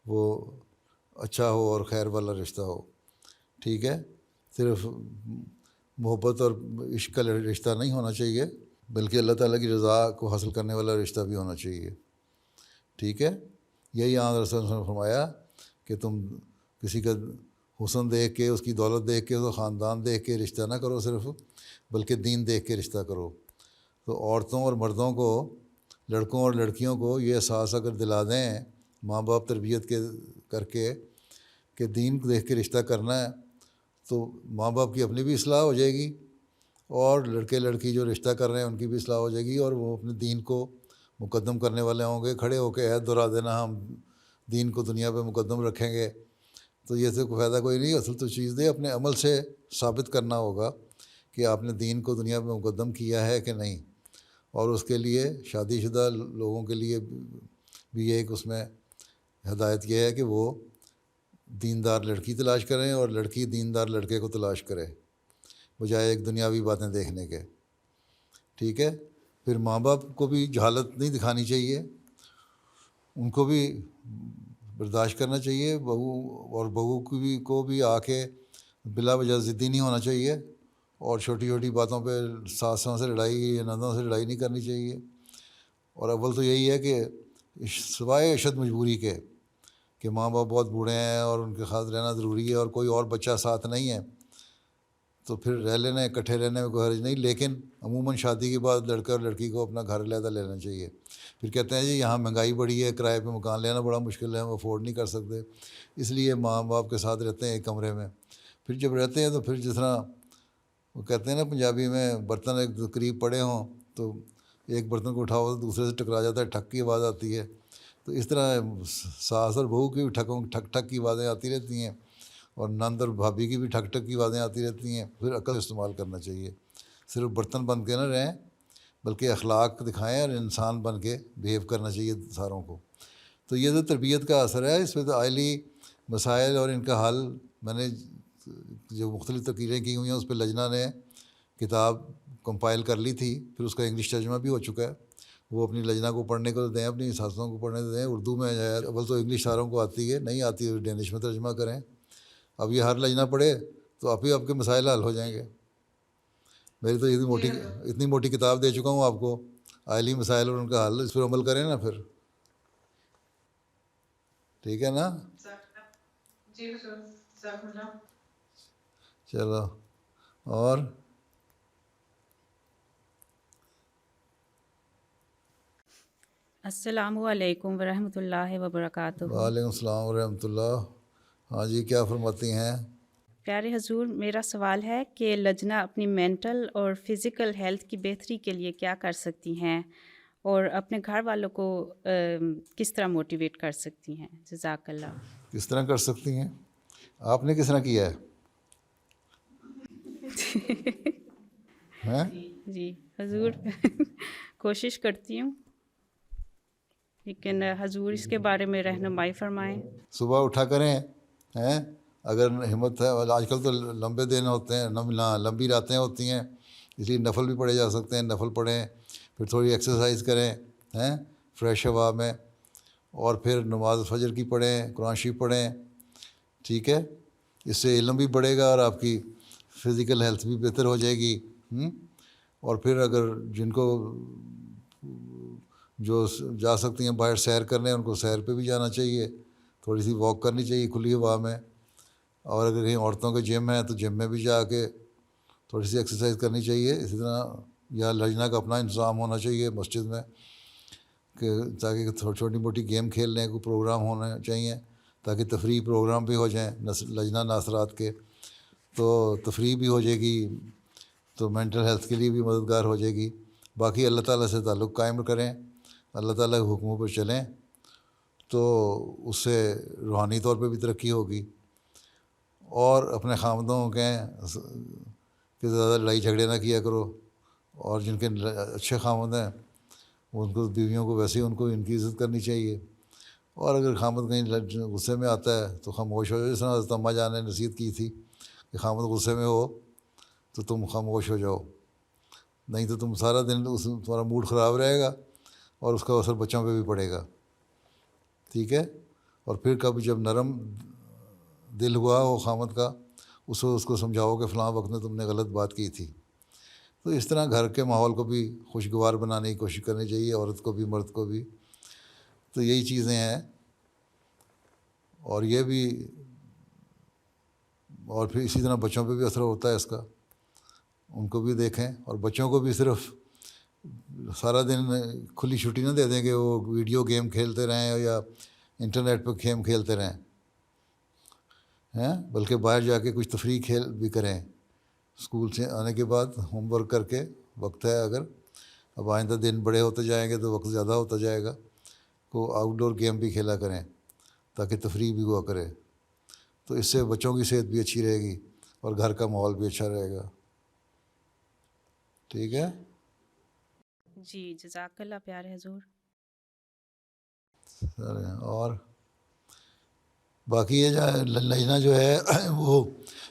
Speaker 1: وہ اچھا ہو اور خیر والا رشتہ ہو. ٹھیک ہے، صرف محبت اور عشق کا رشتہ نہیں ہونا چاہیے، بلکہ اللہ تعالیٰ کی رضا کو حاصل کرنے والا رشتہ بھی ہونا چاہیے. ٹھیک ہے، یہی آن رسول صلی اللہ علیہ وسلم نے فرمایا کہ تم کسی کا حسن دیکھ کے، اس کی دولت دیکھ کے، اس کا خاندان دیکھ کے رشتہ نہ کرو صرف، بلکہ دین دیکھ کے رشتہ کرو. تو عورتوں اور مردوں کو، لڑکوں اور لڑکیوں کو یہ احساس اگر دلا دیں ماں باپ تربیت کے کر کے کہ دین کو دیکھ کے رشتہ کرنا ہے، تو ماں باپ کی اپنی بھی اصلاح ہو جائے گی، اور لڑکے لڑکی جو رشتہ کر رہے ہیں ان کی بھی اصلاح ہو جائے گی، اور وہ اپنے دین کو مقدم کرنے والے ہوں گے. کھڑے ہو کے عہد دہرا دینا ہم دین کو دنیا پہ مقدم رکھیں گے، تو یہ سے کوئی فائدہ کوئی نہیں. اصل تو چیز دے اپنے عمل سے ثابت کرنا ہوگا کہ آپ نے دین کو دنیا پہ مقدم کیا ہے کہ نہیں. اور اس کے لیے شادی شدہ لوگوں کے لیے بھی ایک اس میں ہدایت یہ ہے کہ وہ دیندار لڑکی تلاش کریں، اور لڑکی دیندار لڑکے کو تلاش کرے، بجائے ایک دنیاوی باتیں دیکھنے کے. ٹھیک ہے، پھر ماں باپ کو بھی جہالت نہیں دکھانی چاہیے، ان کو بھی برداشت کرنا چاہیے. بہو کو بھی آ کے بلا وجہ ضدی نہیں ہونا چاہیے، اور چھوٹی چھوٹی باتوں پہ ساسوں سے لڑائی یا نندوں سے لڑائی نہیں کرنی چاہیے. اور اول تو یہی ہے کہ سوائے اشد مجبوری کے کہ ماں باپ بہت بوڑھے ہیں اور ان کے ساتھ رہنا ضروری ہے اور کوئی اور بچہ ساتھ نہیں ہے، تو پھر رہ لینا، اکٹھے رہنے میں کوئی حرج نہیں. لیکن عموماً شادی کے بعد لڑکا اور لڑکی کو اپنا گھر علیحدہ لینا چاہیے. پھر کہتے ہیں جی یہاں مہنگائی بڑی ہے، کرائے پہ مکان لینا بڑا مشکل ہے، ہم افورڈ نہیں کر سکتے، اس لیے ماں باپ کے ساتھ رہتے ہیں ایک کمرے میں. پھر جب رہتے ہیں تو پھر جس طرح وہ کہتے ہیں نا پنجابی میں، برتن ایک قریب پڑے ہوں تو ایک برتن کو اٹھاؤ تو دوسرے سے ٹکرا جاتا ہے، ٹھک کی آواز آتی ہے. تو اس طرح ساس اور بہو کی بھی ٹھک ٹھک کی آوازیں آتی رہتی ہیں، اور نند اور بھابھی کی بھی ٹھک ٹھک کی آوازیں آتی رہتی ہیں. پھر عقل استعمال کرنا چاہیے، صرف برتن بن کے نہ رہیں بلکہ اخلاق دکھائیں اور انسان بن کے بیہیو کرنا چاہیے ساروں کو. تو یہ تو تربیت کا اثر ہے. اس میں تو عائلی مسائل اور ان کا حل میں نے جو مختلف تقریریں کی ہوئی ہیں اس پہ لجنہ نے کتاب کمپائل کر لی تھی، پھر اس کا انگلش ترجمہ بھی ہو چکا ہے. وہ اپنی لجنہ کو پڑھنے کو دیں، اپنی ساسوں کو پڑھنے دیں. اردو میں ہے، اول تو انگلش ساروں کو آتی ہے، نہیں آتی تو ڈینش میں ترجمہ کریں. اب یہ ہر لجنہ پڑھے تو آپ کے مسائل حل ہو جائیں گے. میری تو اتنی موٹی کتاب دے چکا ہوں آپ کو، عائلی مسائل اور ان کا حل، اس پر عمل کریں نا پھر. ٹھیک ہے نا؟ چلو اور
Speaker 11: السلام علیکم ورحمۃ اللہ وبرکاتہ۔
Speaker 1: وعلیکم السلام ورحمۃ اللہ۔ ہاں جی، کیا فرماتی ہیں؟
Speaker 6: پیارے حضور، میرا سوال ہے کہ لجنہ اپنی مینٹل اور فزیکل ہیلتھ کی بہتری کے لیے کیا کر سکتی ہیں اور اپنے گھر والوں کو کس طرح موٹیویٹ کر سکتی ہیں؟ جزاک اللہ۔
Speaker 1: کس طرح کر سکتی ہیں؟ آپ نے کس طرح کیا ہے؟
Speaker 6: جی حضور، کوشش کرتی ہوں، لیکن حضور اس کے بارے میں رہنمائی فرمائیں۔
Speaker 1: صبح اٹھا کریں ہیں، اگر ہمت ہے، آج کل تو لمبے دن ہوتے ہیں، لمبی راتیں ہوتی ہیں، اس لیے نفل بھی پڑھے جا سکتے ہیں، نفل پڑھیں، پھر تھوڑی ایکسرسائز کریں ہیں فریش ہوا میں، اور پھر نماز فجر کی پڑھیں، قرآن شریف پڑھیں، ٹھیک ہے؟ اس سے علم بھی بڑھے گا اور آپ کی فزیکل ہیلتھ بھی بہتر ہو جائے گی۔ اور پھر اگر جن کو جو جا سکتی ہیں باہر سیر کرنے، ان کو سیر پہ بھی جانا چاہیے، تھوڑی سی واک کرنی چاہیے کھلی ہوا میں، اور اگر کہیں عورتوں کے جم ہے تو جم میں بھی جا کے تھوڑی سی ایکسرسائز کرنی چاہیے۔ اسی طرح یا لجنہ کا اپنا انتظام ہونا چاہیے مسجد میں، کہ تاکہ چھوٹی موٹی گیم کھیلنے کو پروگرام ہونے چاہیے، تاکہ تفریح پروگرام بھی ہو جائیں لجنہ ناصرات کے، تو تفریح بھی ہو جائے گی، تو مینٹل ہیلتھ کے لیے بھی مددگار ہو جائے گی۔ باقی اللہ تعالیٰ سے تعلق قائم کریں، اللہ تعالیٰ کے حکموں پر چلیں، تو اس سے روحانی طور پہ بھی ترقی ہوگی۔ اور اپنے خامدوں کے کہ زیادہ لڑائی جھگڑے نہ کیا کرو، اور جن کے اچھے خامد ہیں ان کو، بیویوں کو ویسے ہی ان کو ان کی عزت کرنی چاہیے۔ اور اگر خامد کہیں غصے میں آتا ہے تو خاموش ہو جاؤ، جس طرح حضرت اماں جان نے نصیحت کی تھی کہ خامد غصے میں ہو تو تم خاموش ہو جاؤ، نہیں تو تم سارا دن تمہارا موڈ خراب رہے گا اور اس کا اثر بچوں پہ بھی پڑے گا، ٹھیک ہے؟ اور پھر کب جب نرم دل ہوا وہ خامد کا، اس کو سمجھاؤ کہ فلاں وقت میں تم نے غلط بات کی تھی۔ تو اس طرح گھر کے ماحول کو بھی خوشگوار بنانے کی کوشش کرنی چاہیے، عورت کو بھی مرد کو بھی۔ تو یہی چیزیں ہیں، اور یہ بھی، اور پھر اسی طرح بچوں پہ بھی اثر ہوتا ہے اس کا، ان کو بھی دیکھیں، اور بچوں کو بھی صرف سارا دن کھلی چھٹی نہ دے دیں کہ وہ ویڈیو گیم کھیلتے رہیں یا انٹرنیٹ پہ گیم کھیلتے رہیں، بلکہ باہر جا کے کچھ تفریح کھیل بھی کریں۔ اسکول سے آنے کے بعد ہوم ورک کر کے، وقت ہے اگر، اب آئندہ دن بڑے ہوتے جائیں گے تو وقت زیادہ ہوتا جائے گا، کو آؤٹ ڈور گیم بھی کھیلا کریں تاکہ تفریح بھی ہوا کرے، تو اس سے بچوں کی صحت بھی اچھی رہے گی اور گھر کا ماحول بھی اچھا رہے گا، ٹھیک ہے؟
Speaker 6: جی جزاک اللہ پیارے حضور۔
Speaker 1: اور باقی یہ لجنہ جو ہے وہ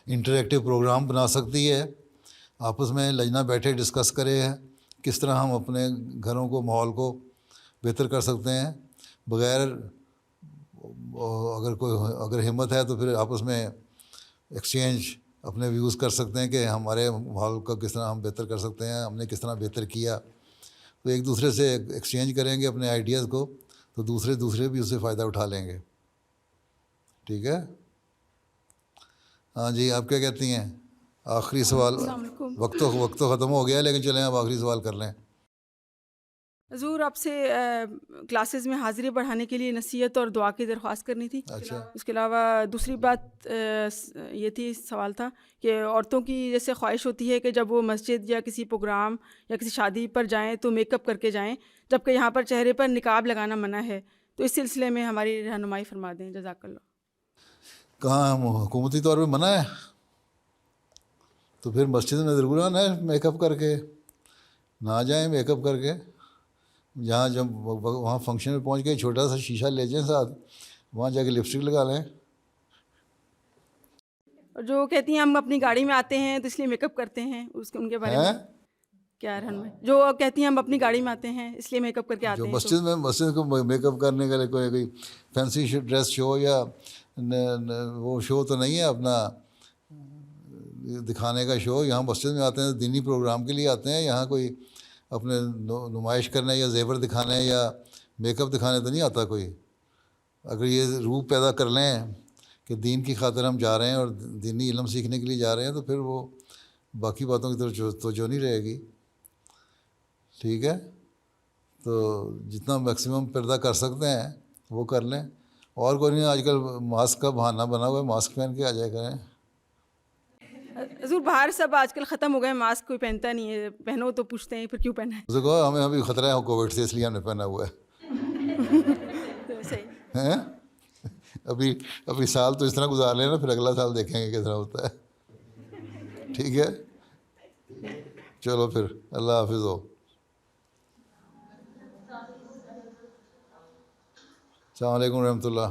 Speaker 1: انٹریکٹیو پروگرام بنا سکتی ہے، آپس میں لجنہ بیٹھے ڈسکس کرے کس طرح ہم اپنے گھروں کو، ماحول کو بہتر کر سکتے ہیں، بغیر اگر ہمت ہے تو پھر آپس میں ایکسچینج اپنے ویوز کر سکتے ہیں کہ ہمارے ماحول کا کس طرح ہم بہتر کر سکتے ہیں، ہم نے کس طرح بہتر کیا، تو ایک دوسرے سے ایکسچینج کریں گے اپنے آئیڈیاز کو، تو دوسرے بھی اس سے فائدہ اٹھا لیں گے، ٹھیک ہے؟ ہاں جی، آپ کیا کہتی ہیں؟ آخری سوال، وقت تو ختم ہو گیا، لیکن چلیں اب آخری سوال کر لیں۔
Speaker 12: حضور، آپ سے کلاسز میں حاضری بڑھانے کے لیے نصیحت اور دعا کی درخواست کرنی تھی۔
Speaker 1: اچھا،
Speaker 12: اس کے علاوہ دوسری بات یہ تھی، سوال تھا کہ عورتوں کی جیسے خواہش ہوتی ہے کہ جب وہ مسجد یا کسی پروگرام یا کسی شادی پر جائیں تو میک اپ کر کے جائیں، جبکہ یہاں پر چہرے پر نقاب لگانا منع ہے، تو اس سلسلے میں ہماری رہنمائی فرما دیں، جزاک اللہ۔
Speaker 1: کہاں حکومتی طور پہ منع ہے؟ تو پھر مسجد میں ضرور آنا ہے میک اپ کر کے، نہ جائیں میک اپ کر کے، جہاں جب وہاں فنکشن میں پہنچ گئے چھوٹا سا شیشہ لے جائیں ساتھ، وہاں جا کے لپسٹک لگا لیں۔
Speaker 12: اور جو کہتی ہیں ہم اپنی گاڑی میں آتے ہیں تو اس لیے میک اپ کرتے ہیں، ان کے بارے میں کیا رہنمائی؟ جو کہتی ہیں ہم اپنی گاڑی میں آتے ہیں اس لیے میک اپ کر کے آتے ہیں،
Speaker 1: مسجد کو میک اپ کرنے کے لیے کوئی فینسی ڈریس شو یا وہ شو تو نہیں ہے اپنا دکھانے کا شو، یہاں مسجد میں آتے ہیں دینی پروگرام کے لیے آتے ہیں، یہاں کوئی اپنے نمائش کرنے یا زیور دکھانے یا میک اپ دکھانے تو نہیں آتا کوئی۔ اگر یہ روح پیدا کر لیں کہ کہ دین کی خاطر ہم جا رہے ہیں اور دینی علم سیکھنے کے لیے جا رہے ہیں تو پھر وہ باقی باتوں کی طرف توجہ نہیں رہے گی. ٹھیک ہے, تو جتنا میکسیمم پردہ کر سکتے ہیں وہ کر لیں. اور کوئی نہیں, آج کل ماسک کا بہانہ بنا ہوا ہے, ماسک پہن کے آ جائے کریں.
Speaker 12: حضور باہر سب آج کل ختم ہو گئے, ماسک کوئی پہنتا نہیں ہے, پہنو تو پوچھتے ہیں پھر کیوں پہنا ہے.
Speaker 1: اسے کہو ہمیں ابھی خطرہ ہے کووڈ سے, اس لیے ہم نے پہنا ہوا ہے.
Speaker 12: صحیح.
Speaker 1: ابھی سال تو اس طرح گزار لینا, پھر اگلا سال دیکھیں گے کس طرح ہوتا ہے. ٹھیک ہے, چلو پھر, اللہ حافظ ہو. السلام علیکم ورحمۃ اللہ.